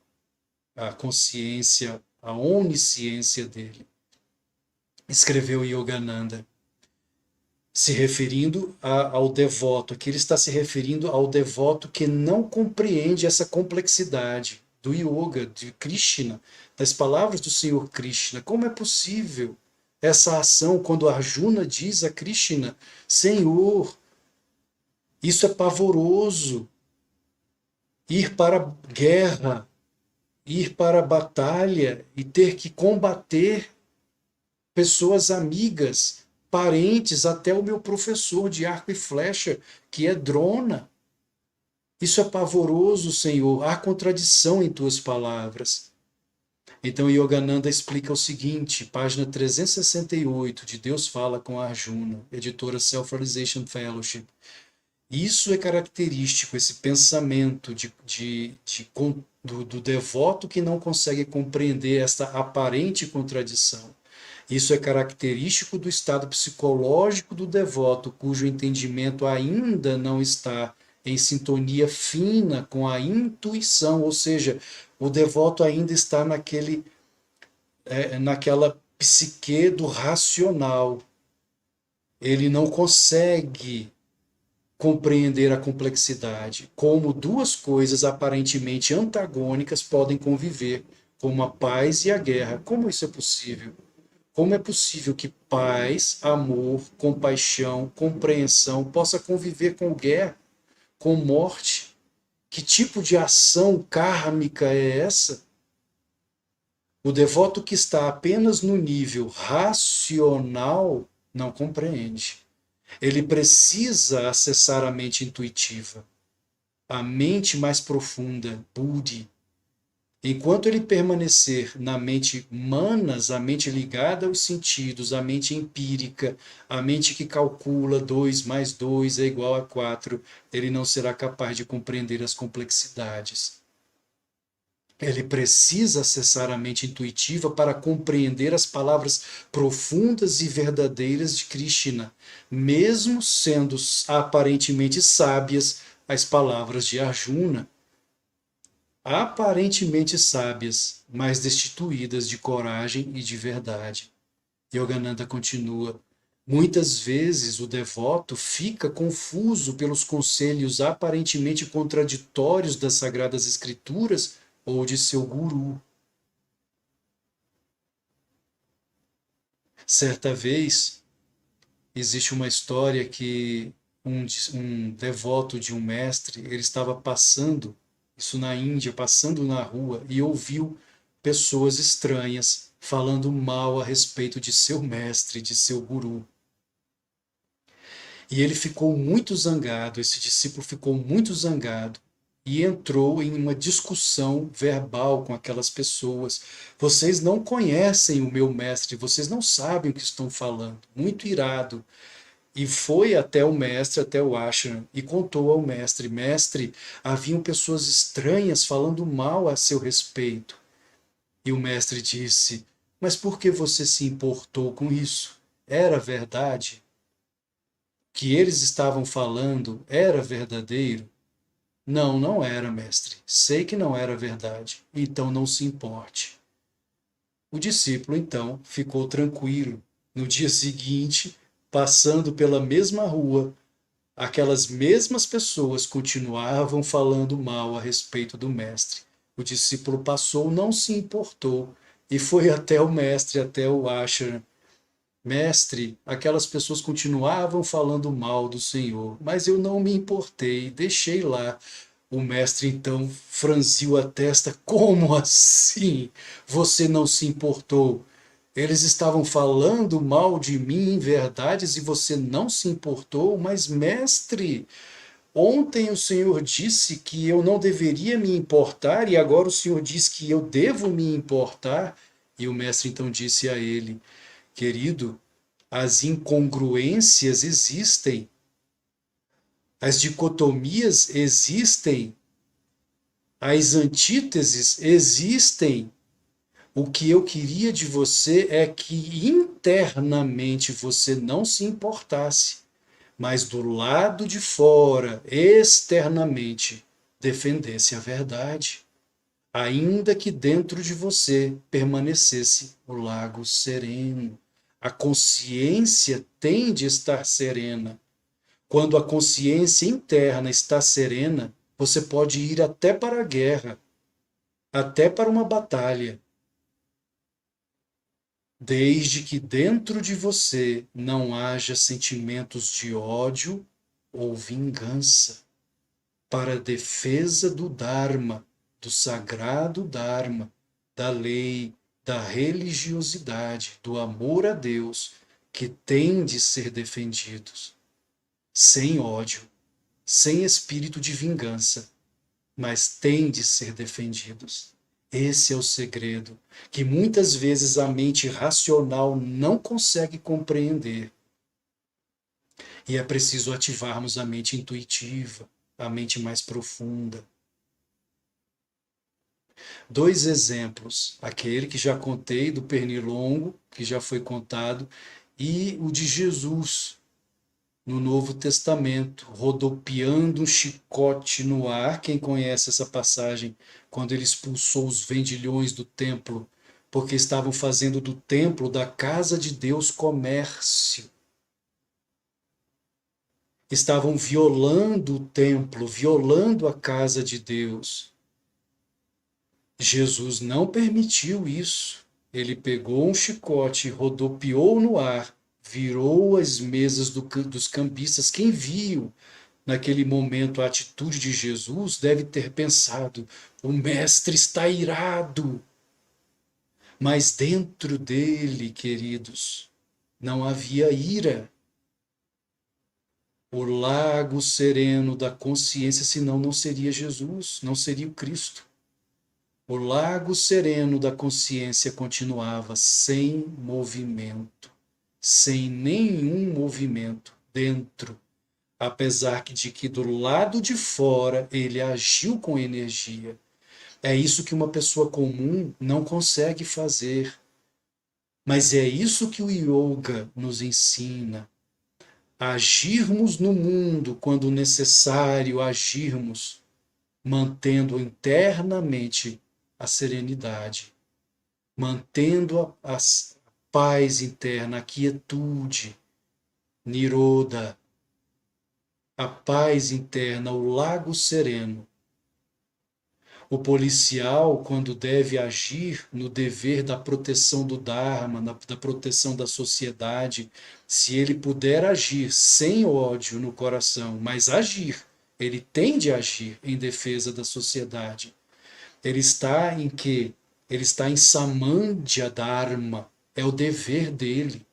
à consciência, à onisciência dele. Escreveu Yogananda, se referindo ao devoto. Aqui ele está se referindo ao devoto que não compreende essa complexidade do yoga, de Krishna, das palavras do Senhor Krishna. Como é possível essa ação quando Arjuna diz a Krishna: Senhor, isso é pavoroso, ir para a guerra, ir para a batalha e ter que combater pessoas amigas, parentes, até o meu professor de arco e flecha, que é Drona. Isso é pavoroso, Senhor. Há contradição em tuas palavras. Então Yogananda explica o seguinte, página 368 de Deus Fala com Arjuna, editora Self-Realization Fellowship. Isso é característico, esse pensamento do devoto que não consegue compreender esta aparente contradição. Isso é característico do estado psicológico do devoto, cujo entendimento ainda não está em sintonia fina com a intuição, ou seja, o devoto ainda está naquela psique do racional. Ele não consegue compreender a complexidade, como duas coisas aparentemente antagônicas podem conviver, como a paz e a guerra. Como isso é possível? Como é possível que paz, amor, compaixão, compreensão possa conviver com guerra, com morte? Que tipo de ação kármica é essa? O devoto que está apenas no nível racional não compreende. Ele precisa acessar a mente intuitiva, a mente mais profunda, Buddhi. Enquanto ele permanecer na mente manas, a mente ligada aos sentidos, a mente empírica, a mente que calcula 2 mais 2 é igual a 4, ele não será capaz de compreender as complexidades. Ele precisa acessar a mente intuitiva para compreender as palavras profundas e verdadeiras de Krishna, mesmo sendo aparentemente sábias as palavras de Arjuna. Aparentemente sábias, mas destituídas de coragem e de verdade. Yogananda continua. Muitas vezes o devoto fica confuso pelos conselhos aparentemente contraditórios das Sagradas Escrituras ou de seu guru. Certa vez, existe uma história que um devoto de um mestre, ele estava passando, isso na Índia, passando na rua, e ouviu pessoas estranhas falando mal a respeito de seu mestre, de seu guru. E ele ficou muito zangado, esse discípulo ficou muito zangado e entrou em uma discussão verbal com aquelas pessoas. Vocês não conhecem o meu mestre, vocês não sabem o que estão falando. Muito irado. E foi até o mestre, até o ashram, e contou ao mestre: Mestre, haviam pessoas estranhas falando mal a seu respeito. E o mestre disse: Mas por que você se importou com isso? Era verdade? Que eles estavam falando era verdadeiro? Não, não era, mestre. Sei que não era verdade. Então não se importe. O discípulo, então, ficou tranquilo. No dia seguinte, passando pela mesma rua, aquelas mesmas pessoas continuavam falando mal a respeito do mestre. O discípulo passou, não se importou e foi até o mestre, até o ashram. Mestre, aquelas pessoas continuavam falando mal do Senhor, mas eu não me importei, deixei lá. O mestre então franziu a testa. Como assim? Você não se importou? Eles estavam falando mal de mim em verdades e você não se importou? Mas, mestre, ontem o Senhor disse que eu não deveria me importar e agora o Senhor diz que eu devo me importar. E o mestre então disse a ele: Querido, as incongruências existem, as dicotomias existem, as antíteses existem. O que eu queria de você é que internamente você não se importasse, mas do lado de fora, externamente, defendesse a verdade, ainda que dentro de você permanecesse o lago sereno. A consciência tem de estar serena. Quando a consciência interna está serena, você pode ir até para a guerra, até para uma batalha, desde que dentro de você não haja sentimentos de ódio ou vingança, para a defesa do Dharma, do sagrado Dharma, da lei, da religiosidade, do amor a Deus, que têm de ser defendidos, sem ódio, sem espírito de vingança, mas têm de ser defendidos. Esse é o segredo que muitas vezes a mente racional não consegue compreender. E é preciso ativarmos a mente intuitiva, a mente mais profunda. Dois exemplos, aquele que já contei do pernilongo, que já foi contado, e o de Jesus, no Novo Testamento, rodopiando um chicote no ar. Quem conhece essa passagem, quando ele expulsou os vendilhões do templo, porque estavam fazendo do templo, da casa de Deus, comércio. Estavam violando o templo, violando a casa de Deus. Jesus não permitiu isso. Ele pegou um chicote, rodopiou no ar, virou as mesas dos cambistas. Quem viu naquele momento a atitude de Jesus deve ter pensado: o mestre está irado. Mas dentro dele, queridos, não havia ira. O lago sereno da consciência, senão não seria Jesus, não seria o Cristo. O lago sereno da consciência continuava sem movimento, sem nenhum movimento dentro, apesar de que do lado de fora ele agiu com energia. É isso que uma pessoa comum não consegue fazer. Mas é isso que o yoga nos ensina. Agirmos no mundo quando necessário agirmos, mantendo internamente a serenidade, mantendo a paz interna, a quietude, Niroda, a paz interna, o lago sereno. O policial, quando deve agir no dever da proteção do Dharma, da proteção da sociedade, se ele puder agir sem ódio no coração, mas agir, ele tem de agir em defesa da sociedade. Ele está em quê? Ele está em Samandhya Dharma, é o dever dele,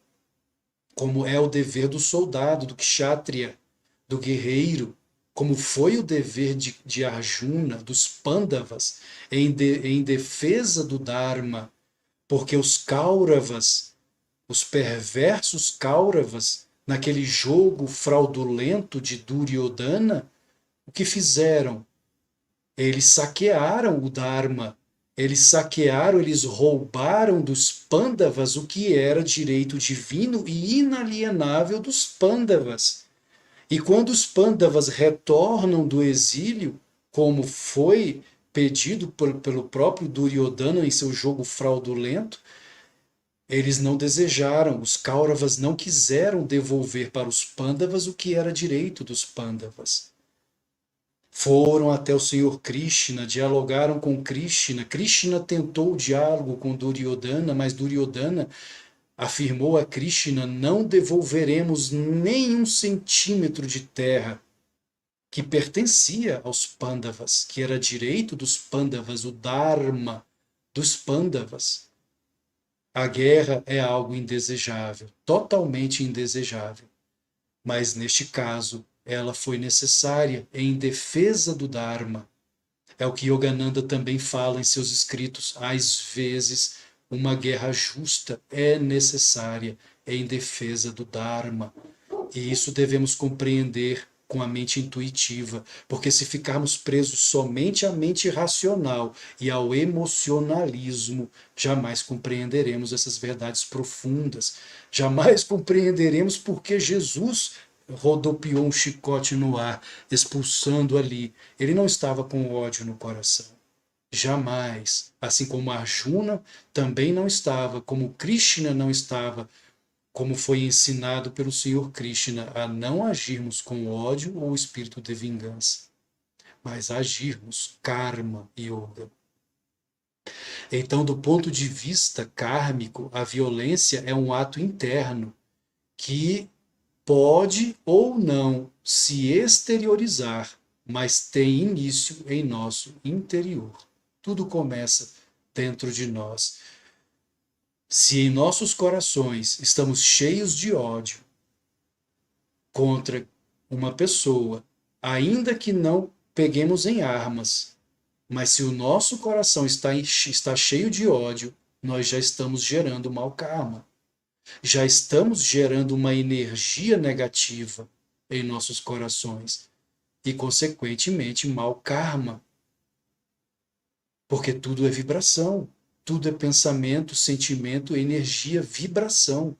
como é o dever do soldado, do kshatriya, do guerreiro, como foi o dever de Arjuna, dos Pandavas, em defesa do Dharma, porque os Kauravas, os perversos Kauravas, naquele jogo fraudulento de Duryodhana, o que fizeram? Eles saquearam o Dharma, eles roubaram dos Pandavas o que era direito divino e inalienável dos Pandavas. E quando os Pandavas retornam do exílio, como foi pedido pelo próprio Duryodhana em seu jogo fraudulento, eles não desejaram, os Kauravas não quiseram devolver para os Pandavas o que era direito dos Pandavas. Foram até o Senhor Krishna, dialogaram com Krishna. Krishna tentou o diálogo com Duryodhana, mas Duryodhana afirmou a Krishna: não devolveremos nem um centímetro de terra que pertencia aos Pandavas, que era direito dos Pandavas, o Dharma dos Pandavas. A guerra é algo indesejável, totalmente indesejável. Mas neste caso, ela foi necessária em defesa do Dharma. É o que Yogananda também fala em seus escritos. Às vezes, uma guerra justa é necessária em defesa do Dharma. E isso devemos compreender com a mente intuitiva, porque se ficarmos presos somente à mente racional e ao emocionalismo, jamais compreenderemos essas verdades profundas, jamais compreenderemos porque Jesus rodopiou um chicote no ar, expulsando ali. Ele não estava com ódio no coração. Jamais. Assim como Arjuna também não estava, como Krishna não estava, como foi ensinado pelo Senhor Krishna, a não agirmos com ódio ou espírito de vingança, mas agirmos karma yoga. Então, do ponto de vista kármico, a violência é um ato interno que pode ou não se exteriorizar, mas tem início em nosso interior. Tudo começa dentro de nós. Se em nossos corações estamos cheios de ódio contra uma pessoa, ainda que não peguemos em armas, mas se o nosso coração está cheio de ódio, nós já estamos gerando mau karma. Já estamos gerando uma energia negativa em nossos corações e, consequentemente, mau karma. Porque tudo é vibração, tudo é pensamento, sentimento, energia, vibração.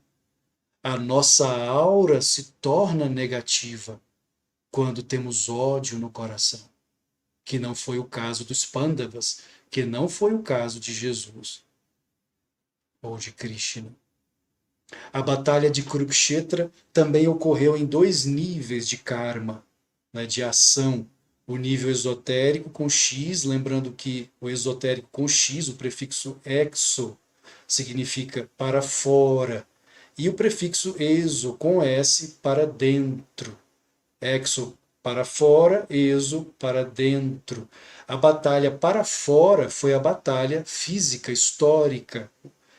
A nossa aura se torna negativa quando temos ódio no coração, que não foi o caso dos Pandavas, que não foi o caso de Jesus ou de Krishna. A batalha de Kurukshetra também ocorreu em 2 níveis de karma, né, de ação. O nível esotérico com X, lembrando que o esotérico com X, o prefixo exo, significa para fora, e o prefixo exo com S para dentro. Exo para fora, exo para dentro. A batalha para fora foi a batalha física, histórica,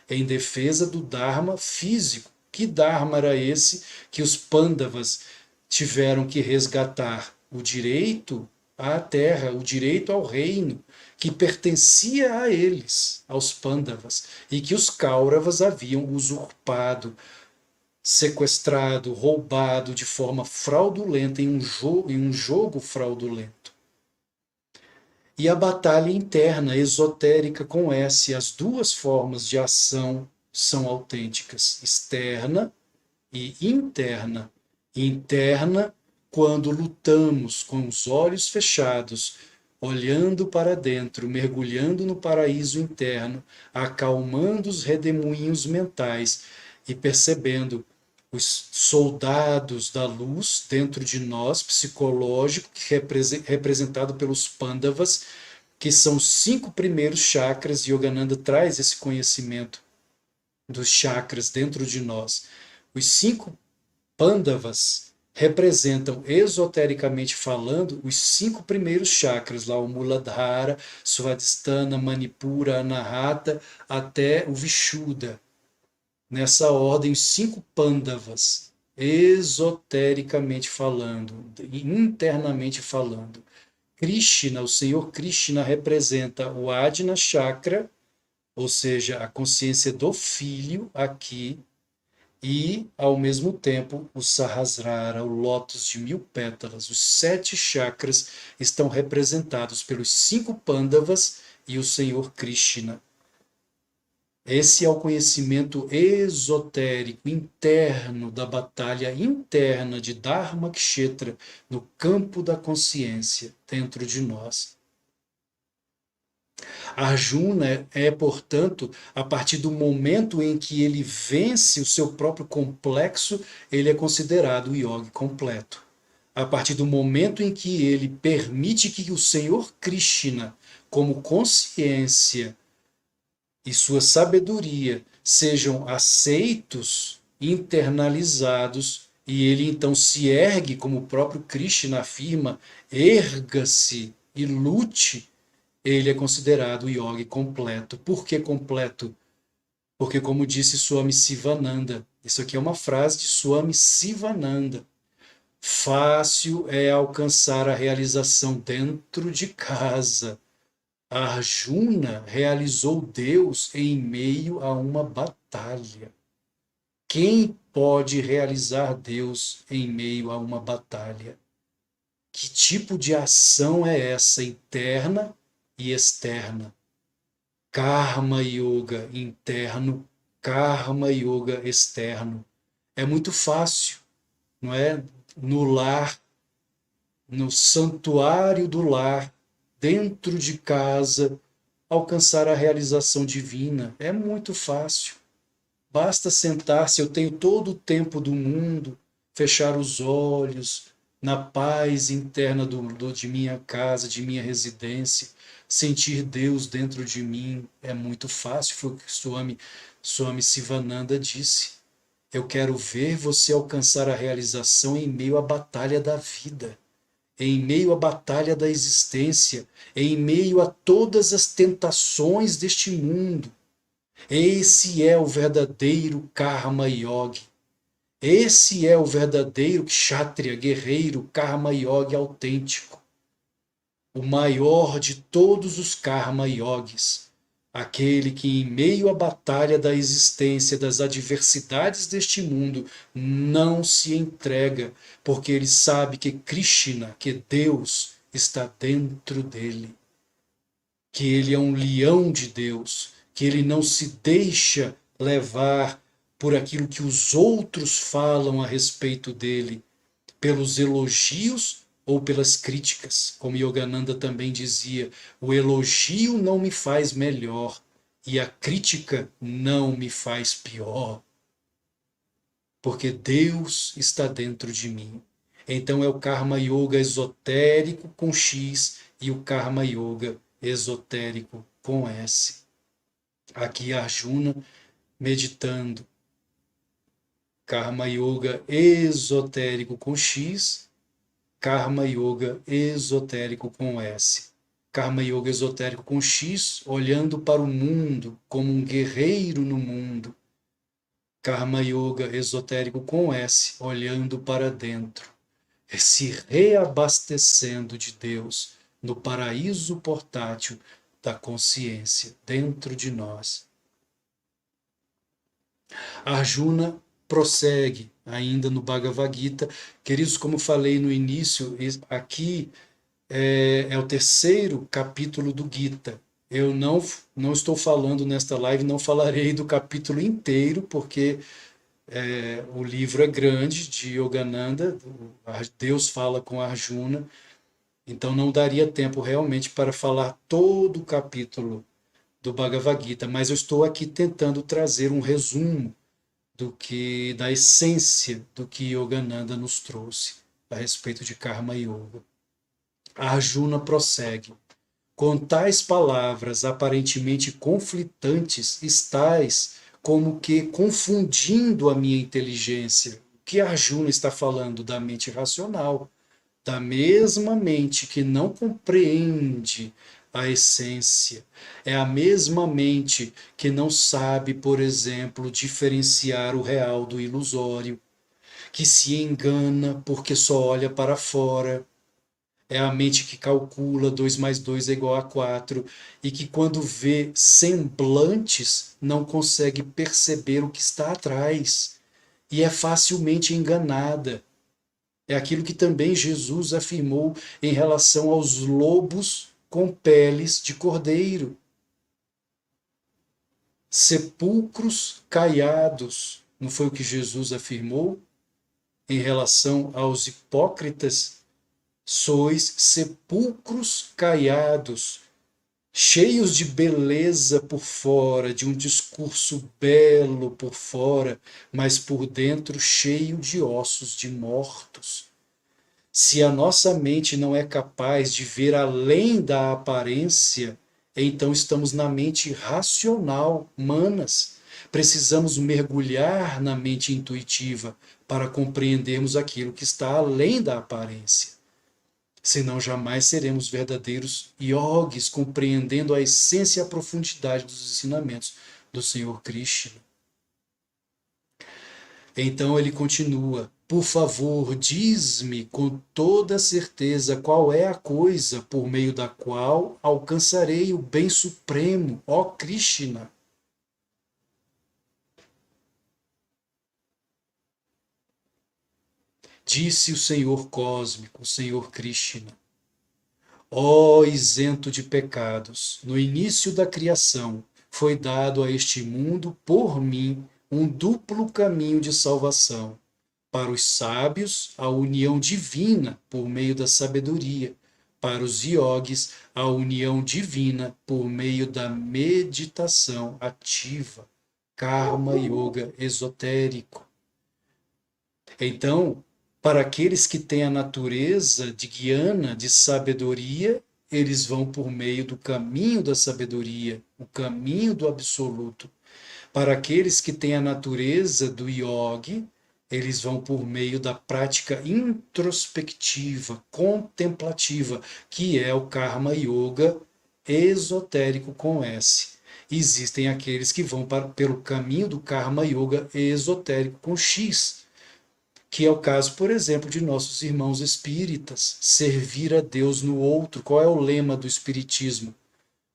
em defesa do Dharma físico. Que Dharma era esse que os Pandavas tiveram que resgatar? O direito à terra, o direito ao reino, que pertencia a eles, aos Pandavas, e que os Kauravas haviam usurpado, sequestrado, roubado de forma fraudulenta, em um jogo fraudulento. E a batalha interna, esotérica com S, as 2 formas de ação são autênticas, externa e interna. Interna, quando lutamos com os olhos fechados, olhando para dentro, mergulhando no paraíso interno, acalmando os redemoinhos mentais e percebendo os soldados da luz dentro de nós, psicológico, representado pelos Pandavas, que são os 5 primeiros chakras. Yogananda traz esse conhecimento dos chakras dentro de nós. Os 5 Pandavas representam, esotericamente falando, os 5 primeiros chakras, lá o Muladhara, Svadhisthana, Manipura, Anahata, até o Vishuddha. Nessa ordem, os 5 Pandavas, esotericamente falando, internamente falando. Krishna, o Senhor Krishna, representa o Ajna Chakra, ou seja, a consciência do filho aqui, e, ao mesmo tempo, o Sahasrara, o lótus de 1000 pétalas. Os 7 chakras estão representados pelos 5 Pandavas e o Senhor Krishna. Esse é o conhecimento esotérico interno da batalha interna de Dharmakshetra no campo da consciência dentro de nós. Arjuna portanto, a partir do momento em que ele vence o seu próprio complexo, ele é considerado o yogi completo. A partir do momento em que ele permite que o Senhor Krishna, como consciência, e sua sabedoria sejam aceitos, internalizados, e ele então se ergue, como o próprio Krishna afirma, erga-se e lute, ele é considerado o yogi completo. Por que completo? Porque, como disse Swami Sivananda, isso aqui é uma frase de Swami Sivananda, fácil é alcançar a realização dentro de casa. Arjuna realizou Deus em meio a uma batalha. Quem pode realizar Deus em meio a uma batalha? Que tipo de ação é essa, interna e externa? Karma Yoga interno, Karma Yoga externo. É muito fácil, não é? No lar, no santuário do lar, dentro de casa, alcançar a realização divina. É muito fácil. Basta sentar-se, eu tenho todo o tempo do mundo, fechar os olhos, na paz interna de minha casa, de minha residência, sentir Deus dentro de mim. É muito fácil, foi o que Swami Sivananda disse. Eu quero ver você alcançar a realização em meio à batalha da vida. em meio à batalha da existência, em meio a todas as tentações deste mundo. Esse é o verdadeiro Karma Yogi. Esse é o verdadeiro Kshatriya, guerreiro Karma Yogi autêntico. O maior de todos os Karma Yogis. Aquele que, em meio à batalha da existência, das adversidades deste mundo, não se entrega, porque ele sabe que Krishna, que Deus, está dentro dele. Que ele é um leão de Deus, que ele não se deixa levar por aquilo que os outros falam a respeito dele, pelos elogios ou pelas críticas. Como Yogananda também dizia, o elogio não me faz melhor e a crítica não me faz pior, porque Deus está dentro de mim. Então é o Karma Yoga esotérico com X e o Karma Yoga esotérico com S. Aqui Arjuna meditando. Karma Yoga esotérico com X, Karma Yoga esotérico com S. Karma Yoga esotérico com X, olhando para o mundo como um guerreiro no mundo. Karma Yoga esotérico com S, olhando para dentro, se reabastecendo de Deus no paraíso portátil da consciência dentro de nós. Arjuna prossegue ainda no Bhagavad Gita. Queridos, como falei no início, aqui é o terceiro capítulo do Gita. Eu não estou falando nesta live, não falarei do capítulo inteiro, porque o livro é grande, de Yogananda, Deus fala com Arjuna, então não daria tempo realmente para falar todo o capítulo do Bhagavad Gita, mas eu estou aqui tentando trazer um resumo da essência do que Yogananda nos trouxe a respeito de Karma Yoga. Arjuna prossegue. Com tais palavras aparentemente conflitantes, estais como que confundindo a minha inteligência. O que Arjuna está falando? Da mente racional, da mesma mente que não compreende a essência. É a mesma mente que não sabe, por exemplo, diferenciar o real do ilusório, que se engana porque só olha para fora. É a mente que calcula 2 mais 2 é igual a 4 e que, quando vê semblantes, não consegue perceber o que está atrás e é facilmente enganada. É aquilo que também Jesus afirmou em relação aos lobos com peles de cordeiro. Sepulcros caiados, não foi o que Jesus afirmou em relação aos hipócritas? Sois sepulcros caiados, cheios de beleza por fora, de um discurso belo por fora, mas por dentro cheio de ossos de mortos. Se a nossa mente não é capaz de ver além da aparência, então estamos na mente racional, manas. Precisamos mergulhar na mente intuitiva para compreendermos aquilo que está além da aparência. Senão jamais seremos verdadeiros yogis, compreendendo a essência e a profundidade dos ensinamentos do Senhor Krishna. Então ele continua: por favor, diz-me com toda certeza qual é a coisa por meio da qual alcançarei o bem supremo, ó Krishna. Disse o Senhor cósmico, o Senhor Krishna: ó isento de pecados, no início da criação foi dado a este mundo por mim um duplo caminho de salvação. Para os sábios, a união divina por meio da sabedoria. Para os yogis, a união divina por meio da meditação ativa. Karma Yoga esotérico. Então, para aqueles que têm a natureza de Jnana, de sabedoria, eles vão por meio do caminho da sabedoria, o caminho do absoluto. Para aqueles que têm a natureza do yogi, Eles vão por meio da prática introspectiva, contemplativa, que é o Karma Yoga esotérico com S. Existem aqueles que vão pelo caminho do Karma Yoga esotérico com X, que é o caso, por exemplo, de nossos irmãos espíritas. Servir a Deus no outro. Qual é o lema do espiritismo?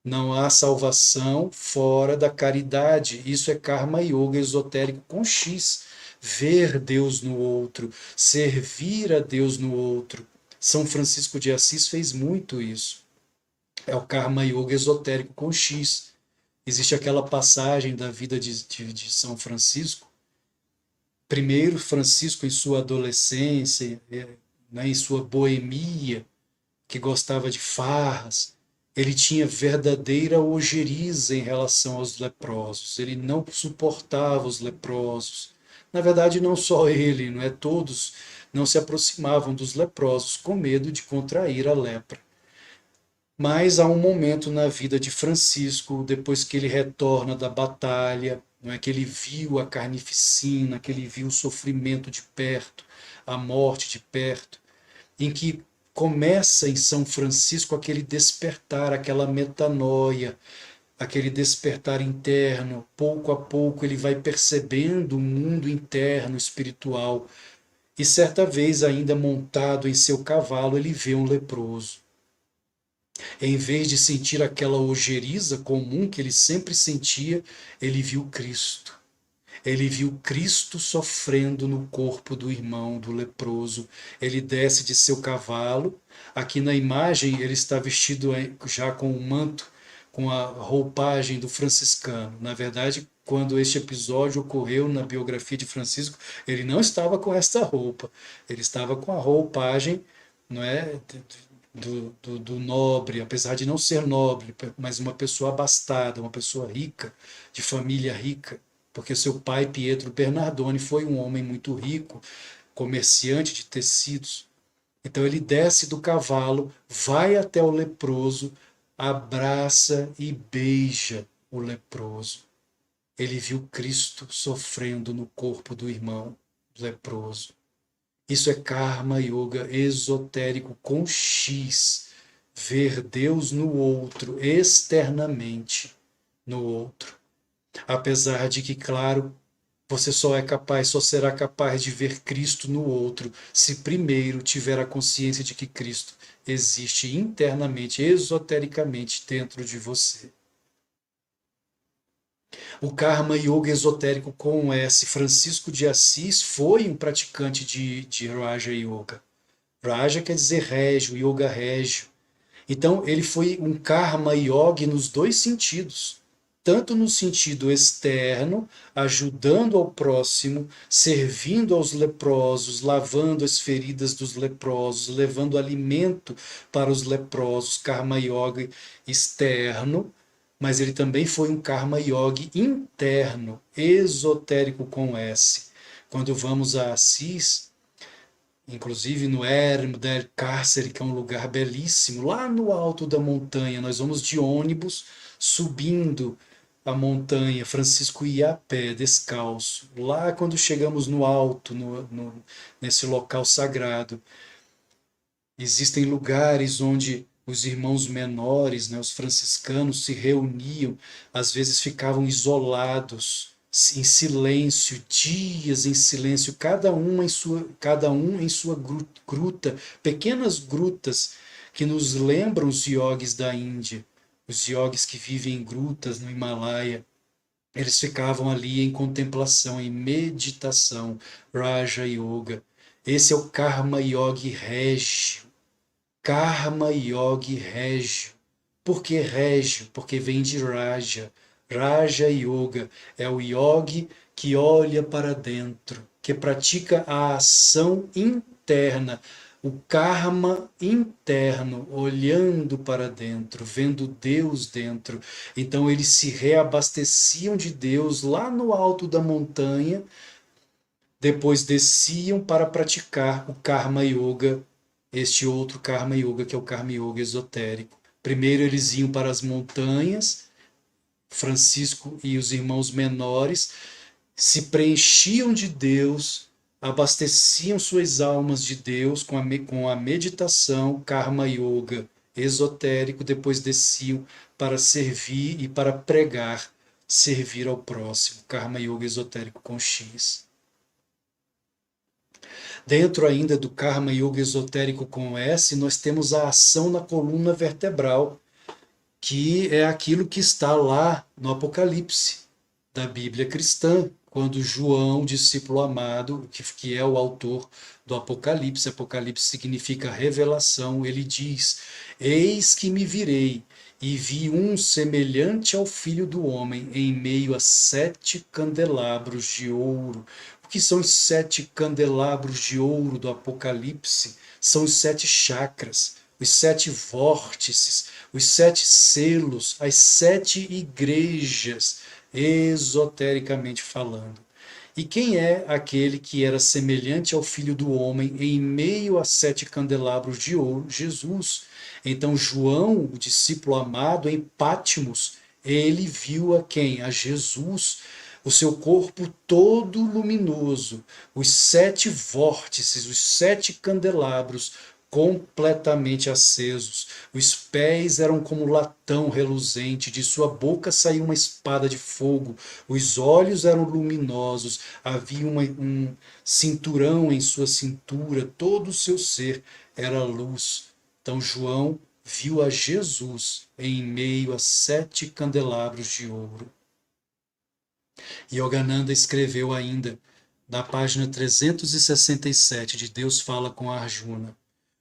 Não há salvação fora da caridade. Isso é Karma Yoga esotérico com X. Ver Deus no outro, servir a Deus no outro. São Francisco de Assis fez muito isso. É o Karma Yoga esotérico com X. Existe aquela passagem da vida de São Francisco. Primeiro, Francisco, em sua adolescência, né, em sua boemia, que gostava de farras, ele tinha verdadeira ojeriza em relação aos leprosos. Ele não suportava os leprosos. Na verdade, não só ele, não é? Todos não se aproximavam dos leprosos com medo de contrair a lepra. Mas há um momento na vida de Francisco, depois que ele retorna da batalha, não é que ele viu a carnificina, que ele viu o sofrimento de perto, a morte de perto, em que começa em São Francisco aquele despertar, aquela metanoia, aquele despertar interno. Pouco a pouco ele vai percebendo o mundo interno espiritual. E certa vez, ainda montado em seu cavalo, ele vê um leproso. Em vez de sentir aquela ojeriza comum que ele sempre sentia, ele viu Cristo. Ele viu Cristo sofrendo no corpo do irmão, do leproso. Ele desce de seu cavalo. Aqui na imagem ele está vestido já com o manto, com a roupagem do franciscano. Na verdade, quando este episódio ocorreu na biografia de Francisco, ele não estava com esta roupa. Ele estava com a roupagem, não é, do nobre, apesar de não ser nobre, mas uma pessoa abastada, uma pessoa rica, de família rica, porque seu pai, Pietro Bernardoni, foi um homem muito rico, comerciante de tecidos. Então ele desce do cavalo, vai até o leproso, abraça e beija o leproso. Ele viu Cristo sofrendo no corpo do irmão leproso. Isso é Karma Yoga esotérico com X. Ver Deus no outro, externamente no outro. Apesar de que, claro, você só será capaz de ver Cristo no outro se primeiro tiver a consciência de que Cristo existe internamente, esotericamente dentro de você. O Karma Yoga esotérico com S. Francisco de Assis foi um praticante de Raja Yoga. Raja quer dizer régio, yoga régio. Então, ele foi um Karma Yogi nos dois sentidos. Tanto no sentido externo, ajudando ao próximo, servindo aos leprosos, lavando as feridas dos leprosos, levando alimento para os leprosos, Karma Yoga externo, mas ele também foi um Karma Yogi interno, esotérico com S. Quando vamos a Assis, inclusive no Ermo del Cárcere, que é um lugar belíssimo, lá no alto da montanha, nós vamos de ônibus subindo a montanha. Francisco ia a pé, descalço. Lá quando chegamos no alto, nesse local sagrado, existem lugares onde os irmãos menores, né, os franciscanos, se reuniam, às vezes ficavam isolados, em silêncio, dias em silêncio, cada um em sua gruta, pequenas grutas que nos lembram os iogues da Índia, os iogues que vivem em grutas no Himalaia. Eles ficavam ali em contemplação, em meditação, Raja Yoga. Esse é o Karma Yogi régio. Karma Yogi régio. Por que régio? Porque vem de Raja. Raja Yoga é o yogi que olha para dentro, que pratica a ação interna, o karma interno, olhando para dentro, vendo Deus dentro. Então eles se reabasteciam de Deus lá no alto da montanha, depois desciam para praticar o Karma Yoga, este outro Karma Yoga, que é o Karma Yoga esotérico. Primeiro eles iam para as montanhas, Francisco e os irmãos menores se preenchiam de Deus, abasteciam suas almas de Deus com a meditação, karma yoga esotérico, depois desciam para servir e para pregar, servir ao próximo, karma yoga esotérico com X. Dentro ainda do karma yoga esotérico com S, nós temos a ação na coluna vertebral, que é aquilo que está lá no Apocalipse da Bíblia cristã, quando João, discípulo amado, que é o autor do Apocalipse, Apocalipse significa revelação, ele diz: Eis que me virei, e vi um semelhante ao Filho do Homem em meio a 7 candelabros de ouro. O que são os 7 candelabros de ouro do Apocalipse? São os 7 chakras, os 7 vórtices, os 7 selos, as 7 igrejas, esotericamente falando. E quem é aquele que era semelhante ao Filho do Homem em meio a 7 candelabros de ouro? Jesus. Então João, o discípulo amado, em Pátimos, ele viu a quem? A Jesus, o seu corpo todo luminoso, os 7 vórtices, os 7 candelabros completamente acesos. Os pés eram como latão reluzente, de sua boca saía uma espada de fogo, os olhos eram luminosos, havia um cinturão em sua cintura, todo o seu ser era luz. Então João viu a Jesus em meio a 7 candelabros de ouro. Yogananda escreveu ainda, na página 367 de Deus Fala com Arjuna: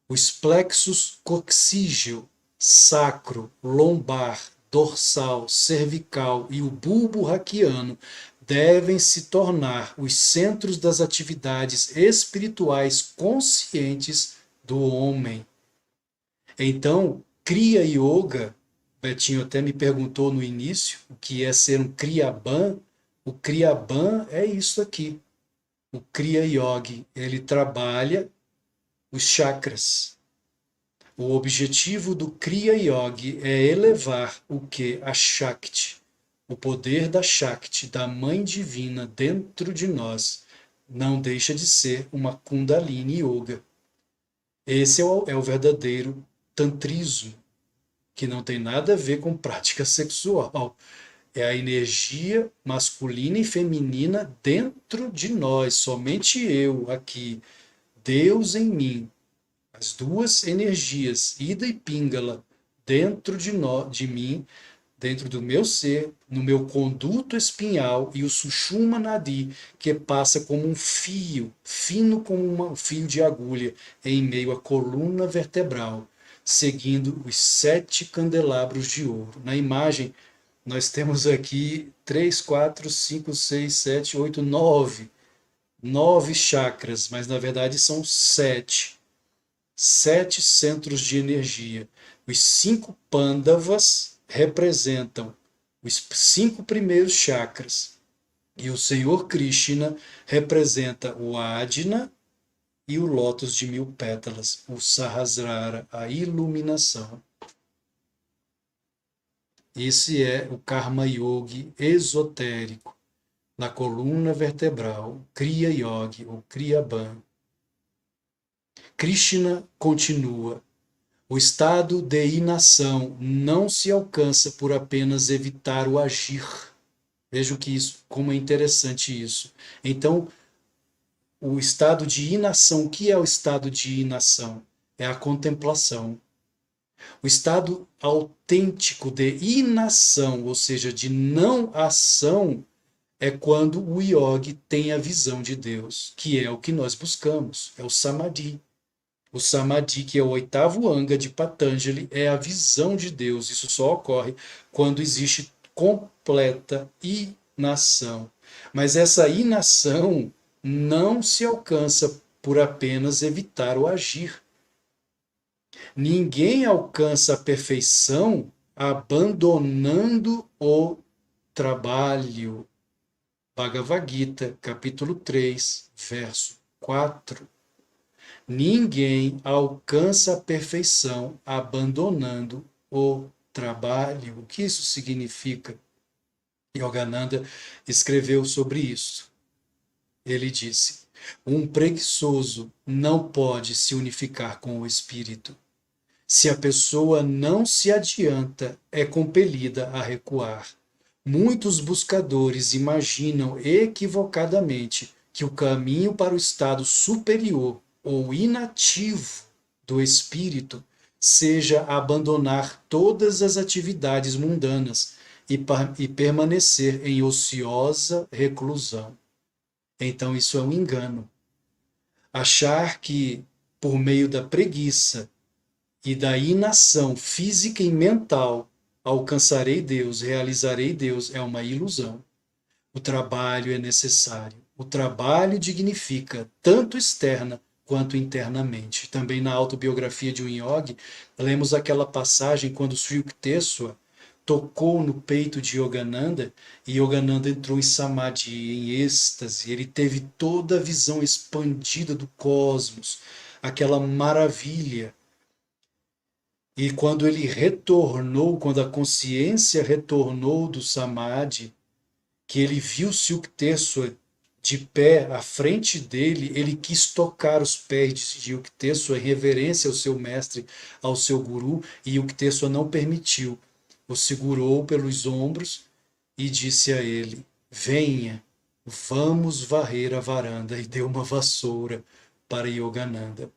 os plexos coxígeo, sacro, lombar, dorsal, cervical e o bulbo raquiano devem se tornar os centros das atividades espirituais conscientes do homem. Então, Kriya Yoga, Betinho até me perguntou no início o que é ser um Kriyaban. O Kriyaban é isso aqui. O Kriya Yogi, ele trabalha os chakras. O objetivo do Kriya Yogi é elevar o que? A Shakti, o poder da Shakti, da Mãe Divina dentro de nós. Não deixa de ser uma Kundalini Yoga. Esse é o verdadeiro tantrismo, que não tem nada a ver com prática sexual. É a energia masculina e feminina dentro de nós, somente eu aqui, Deus em mim. As duas energias, Ida e Pingala, dentro de mim, dentro do meu ser, no meu conduto espinhal, e o Sushumna Nadi, que passa como um fio, fino como um fio de agulha, em meio à coluna vertebral, seguindo os 7 candelabros de ouro. Na imagem, nós temos aqui 3, 4, 5, 6, 7, 8, 9. 9 chakras, mas na verdade são 7. 7 centros de energia. Os 5 Pandavas representam os 5 primeiros chakras. E o Senhor Krishna representa o Ajna e o lótus de 1000 pétalas, o Sahasrara, a iluminação. Esse é o Karma Yogi esotérico, na coluna vertebral, Kriya Yogi ou Kriyaban. Krishna continua: o estado de inação não se alcança por apenas evitar o agir. Vejam que isso, como é interessante isso. Então, o estado de inação, o que é o estado de inação? É a contemplação. O estado autêntico de inação, ou seja, de não ação, é quando o yogi tem a visão de Deus, que é o que nós buscamos, é o samadhi. O samadhi, que é o 8º anga de Patanjali, é a visão de Deus. Isso só ocorre quando existe completa inação. Mas essa inação não se alcança por apenas evitar o agir. Ninguém alcança a perfeição abandonando o trabalho. Bhagavad Gita, capítulo 3, verso 4. Ninguém alcança a perfeição abandonando o trabalho. O que isso significa? Yogananda escreveu sobre isso. Ele disse: Um preguiçoso não pode se unificar com o espírito. Se a pessoa não se adianta, é compelida a recuar. Muitos buscadores imaginam equivocadamente que o caminho para o estado superior ou inativo do espírito seja abandonar todas as atividades mundanas e permanecer em ociosa reclusão. Então, isso é um engano. Achar que, por meio da preguiça e da inação física e mental, alcançarei Deus, realizarei Deus, é uma ilusão. O trabalho é necessário. O trabalho dignifica, tanto externa quanto internamente. Também na autobiografia de um yogi, lemos aquela passagem quando Sri Yukteswar tocou no peito de Yogananda e Yogananda entrou em samadhi, em êxtase. Ele teve toda a visão expandida do cosmos, aquela maravilha. E quando ele retornou, quando a consciência retornou do samadhi, que ele viu Yukteswar de pé à frente dele, ele quis tocar os pés de Yukteswar em reverência ao seu mestre, ao seu guru, e Yukteswar não permitiu. O segurou pelos ombros e disse a ele: venha, vamos varrer a varanda, e deu uma vassoura para Yogananda.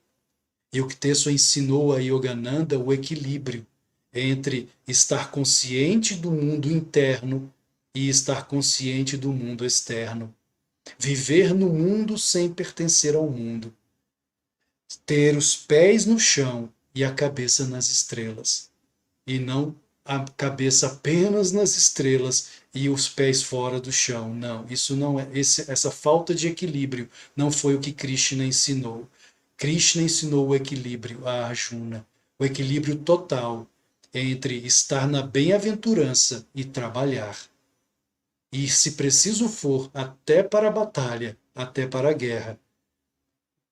Yukteswar ensinou a Yogananda o equilíbrio entre estar consciente do mundo interno e estar consciente do mundo externo. Viver no mundo sem pertencer ao mundo. Ter os pés no chão e a cabeça nas estrelas. E não a cabeça apenas nas estrelas e os pés fora do chão. Não, isso não é, essa falta de equilíbrio não foi o que Krishna ensinou. Krishna ensinou o equilíbrio a Arjuna, o equilíbrio total entre estar na bem-aventurança e trabalhar. E, se preciso for, até para a batalha, até para a guerra,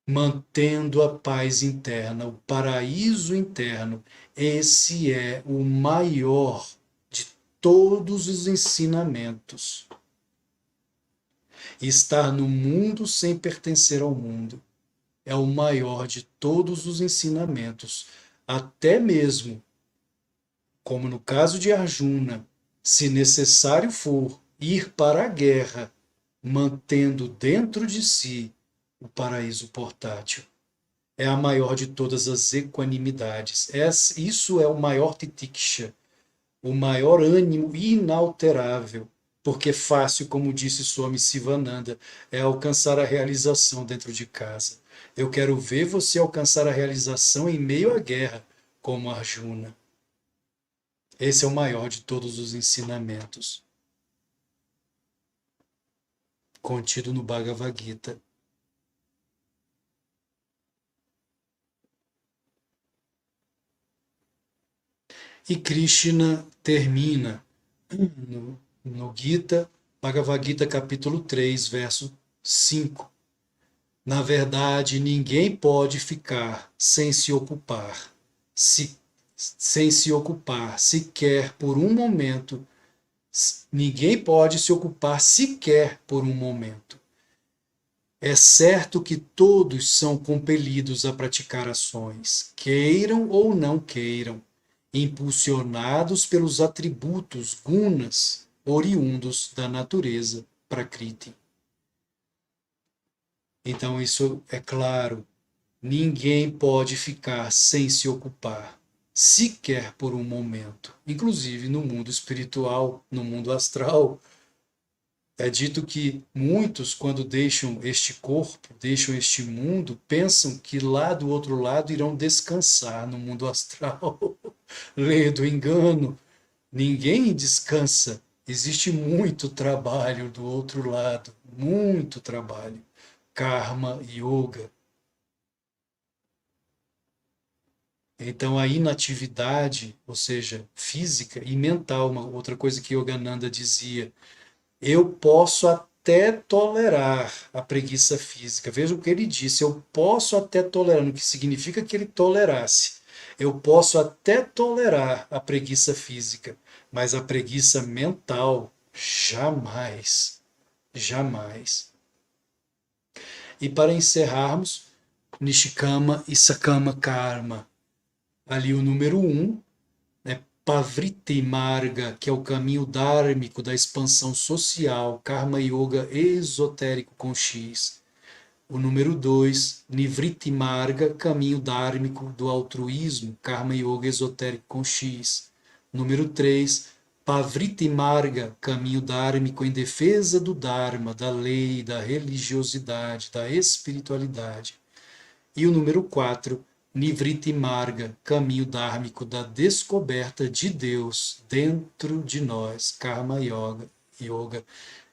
mantendo a paz interna, o paraíso interno. Esse é o maior de todos os ensinamentos. Estar no mundo sem pertencer ao mundo é o maior de todos os ensinamentos. Até mesmo, como no caso de Arjuna, se necessário for ir para a guerra, mantendo dentro de si o paraíso portátil. É a maior de todas as equanimidades. Isso é o maior titiksha, o maior ânimo inalterável, porque fácil, como disse Swami Sivananda, é alcançar a realização dentro de casa. Eu quero ver você alcançar a realização em meio à guerra, como Arjuna. Esse é o maior de todos os ensinamentos, contido no Bhagavad Gita. E Krishna termina no Gita, Bhagavad Gita capítulo 3, verso 5. Na verdade, ninguém pode ficar sem se ocupar sequer por um momento. Ninguém pode se ocupar sequer por um momento. É certo que todos são compelidos a praticar ações, queiram ou não queiram, impulsionados pelos atributos gunas oriundos da natureza Prakriti. Então, isso é claro, ninguém pode ficar sem se ocupar, sequer por um momento. Inclusive no mundo espiritual, no mundo astral, é dito que muitos, quando deixam este corpo, deixam este mundo, pensam que lá do outro lado irão descansar no mundo astral. Lê do engano. Ninguém descansa. Existe muito trabalho do outro lado. Muito trabalho. Karma, yoga. Então a inatividade, ou seja, física e mental, uma outra coisa que Yogananda dizia, eu posso até tolerar a preguiça física. Veja o que ele disse, eu posso até tolerar, o que significa que ele tolerasse. Eu posso até tolerar a preguiça física, mas a preguiça mental, jamais. Jamais. E para encerrarmos, Nishikama e Sakama Karma. Ali o número 1, né, Pavriti Marga, que é o caminho dármico da expansão social, Karma Yoga esotérico com X. O número 2, Nivriti Marga, caminho dármico do altruísmo, Karma Yoga esotérico com X. Número 3, Pavriti Marga, caminho dármico em defesa do Dharma, da lei, da religiosidade, da espiritualidade. E o número 4, Nivriti Marga, caminho dármico da descoberta de Deus dentro de nós, Karma Yoga, Yoga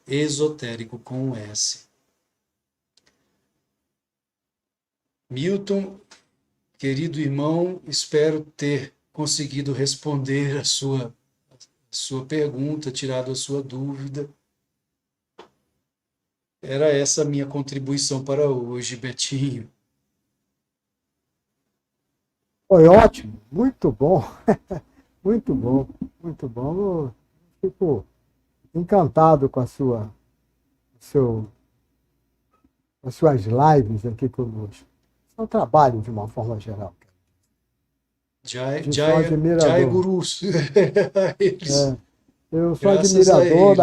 esotérico com um S. Milton, querido irmão, espero ter conseguido responder a sua pergunta, tirado a sua dúvida. Era essa a minha contribuição para hoje, Betinho. Foi ótimo, muito bom, muito bom, muito bom. Eu fico encantado com seu, as suas lives aqui conosco. É um trabalho de uma forma geral. Jai, Eu sou Jai, Jai admirador. Gurus. Eles, Eu sou graças a admirador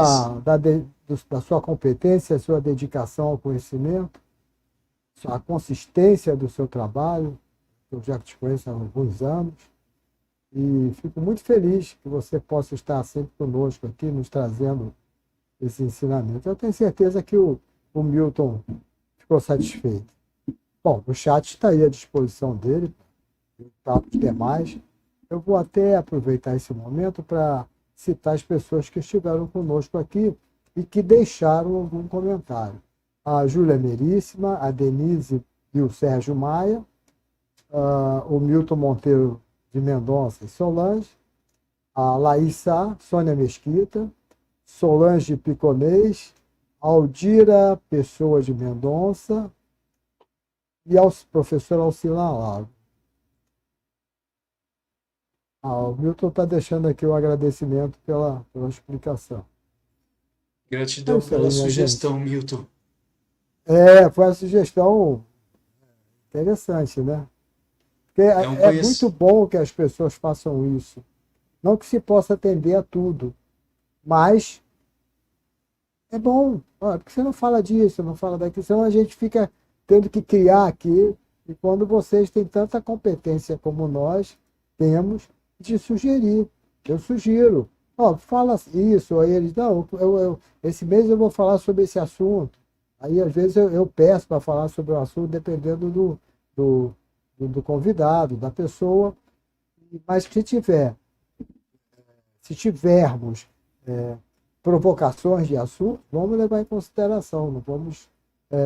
eles. da sua competência, sua dedicação ao conhecimento, a consistência do seu trabalho. Eu já te conheço há alguns anos e fico muito feliz que você possa estar sempre conosco aqui, nos trazendo esse ensinamento. Eu tenho certeza que o Milton ficou satisfeito. Bom, o chat está aí à disposição dele, para os demais. Eu vou até aproveitar esse momento para citar as pessoas que estiveram conosco aqui e que deixaram algum comentário. A Júlia Meríssima, a Denise e o Sérgio Maia, o Milton Monteiro de Mendonça e Solange, a Laísa, Sônia Mesquita, Solange Piconês, Aldira Pessoa de Mendonça e ao professor Alcilar Lago. O Milton está deixando aqui o agradecimento pela explicação. É Gratidão isso aí, pela minha gente. sugestão, Milton. Foi uma sugestão interessante, né? Porque É um é muito conhecimento. bom que as pessoas façam isso. Não que se possa atender a tudo, mas é bom. Porque você não fala disso, não fala daquilo, senão a gente fica tendo que criar aqui. E quando vocês têm tanta competência como nós temos, de sugerir. Eu sugiro. Fala isso. Aí eles, não, esse mês eu vou falar sobre esse assunto. Aí, às vezes, eu peço para falar sobre o assunto, dependendo do convidado, da pessoa. Mas se tivermos provocações de assunto, vamos levar em consideração, não vamos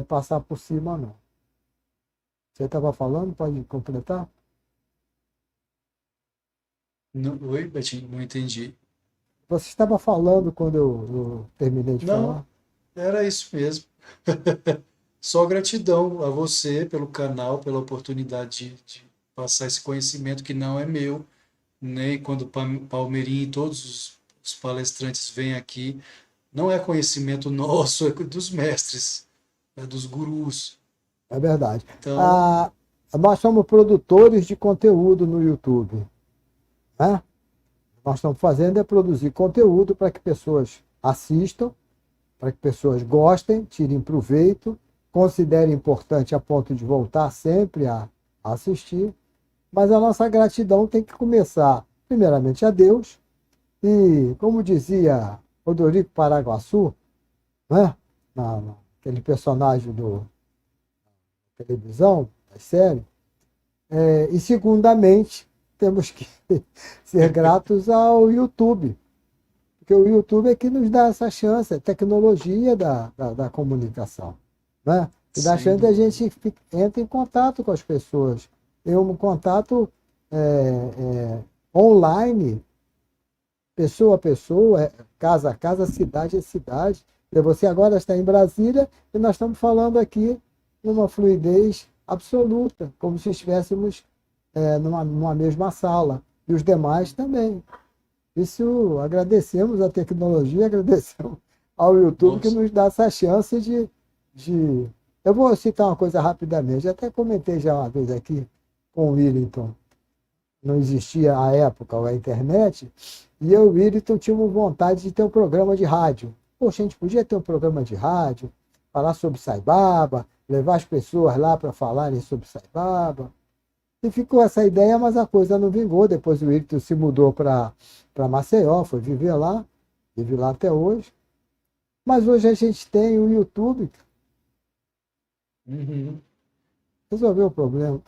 passar por cima, não. Você estava falando, pode completar? Oi, Betinho, não entendi. Você estava falando quando eu terminei de Não, falar? era isso mesmo. Só gratidão a você pelo canal, pela oportunidade de passar esse conhecimento que não é meu, nem quando Palmeirinho e todos os palestrantes vêm aqui, não é conhecimento nosso, é dos mestres, é dos gurus. É verdade. Então, Nós somos produtores de conteúdo no YouTube, né? Nós estamos fazendo é produzir conteúdo para que pessoas assistam, para que pessoas gostem, tirem proveito, considerem importante a ponto de voltar sempre a assistir. Mas a nossa gratidão tem que começar, primeiramente, a Deus. E, como dizia Rodrigo Paraguaçu, né? Aquele personagem da televisão, da série, e, segundamente, temos que ser gratos ao YouTube, porque o YouTube é que nos dá essa chance, a tecnologia da comunicação, né? E dá sem chance da dúvida. gente entrar em contato com as pessoas. Um contato online, pessoa a pessoa, casa a casa, cidade a cidade. Você agora está em Brasília e nós estamos falando aqui numa fluidez absoluta, como se estivéssemos numa mesma sala. E os demais também. Isso, agradecemos a tecnologia, agradecemos ao YouTube que Nossa, nos dá essa chance de Eu vou citar uma coisa rapidamente. Eu até comentei já uma vez aqui com o Willington. Não existia à época a internet, e eu e o Willington tínhamos vontade de ter um programa de rádio. Poxa, a gente podia ter um programa de rádio, falar sobre Saibaba, levar as pessoas lá para falarem sobre Saibaba. E ficou essa ideia, mas a coisa não vingou. Depois o Willington se mudou para Maceió, foi viver lá, vive lá até hoje. Mas hoje a gente tem o YouTube, Uhum. resolveu o problema.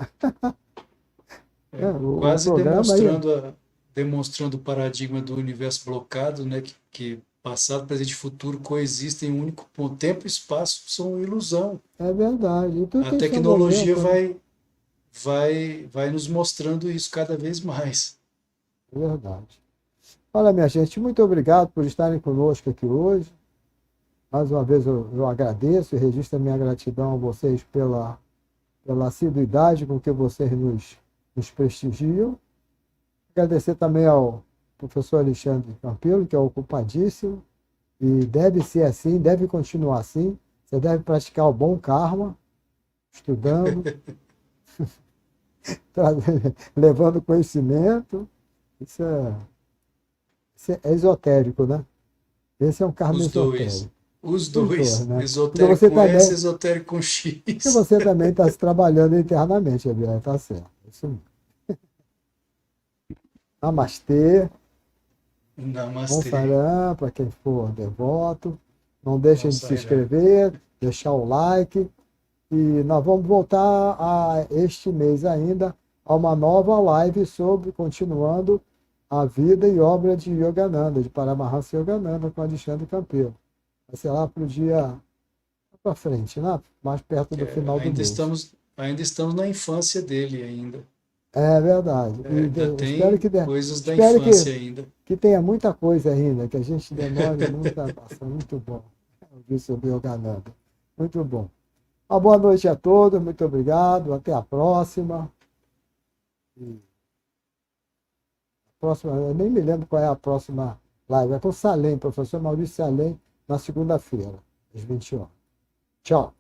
É, O quase programa aí, demonstrando o paradigma do universo blocado, né? Que passado, presente e futuro coexistem em um único ponto. Tempo e espaço são ilusão. é verdade. E tudo A tem seu tecnologia momento, né? vai nos mostrando isso cada vez mais. É verdade. Olha, minha gente, muito obrigado por estarem conosco aqui hoje. Mais uma vez eu agradeço e registro a minha gratidão a vocês pela assiduidade com que vocês nos prestigiam. Agradecer também ao professor Alexandre Campelo, que é ocupadíssimo, e deve ser assim, deve continuar assim. Você deve praticar o bom karma, estudando, levando conhecimento. Isso é, isso é esotérico, né? Esse é um karma Os dois. esotérico. Os Os dois, dois. né? Esotérico com S, esotérico com Porque X. você também está se trabalhando internamente, Gabriel, tá certo. Isso mesmo. Namastê, Om Namastê. Saram, para quem for devoto. Não deixem de se Nossa, inscrever, deixar o like. E nós vamos voltar a este mês ainda a uma nova live sobre continuando a vida e obra de Yogananda, de Paramahansa Yogananda, com Alexandre Campelo. Vai ser lá para o dia para frente, né? Mais perto do final do mês. ainda estamos na infância dele ainda. É verdade. É, E ainda espero tem coisas da espero infância ainda. que tenha muita coisa ainda, que a gente demore muito a passar. Muito bom. Ouvir sobre Yogananda. Muito bom. Uma boa noite a todos, muito obrigado. Até a próxima. E a próxima, eu nem me lembro qual é a próxima live. É com o Salem, professor Maurício Salem, na segunda-feira, às 20 horas. Tchau.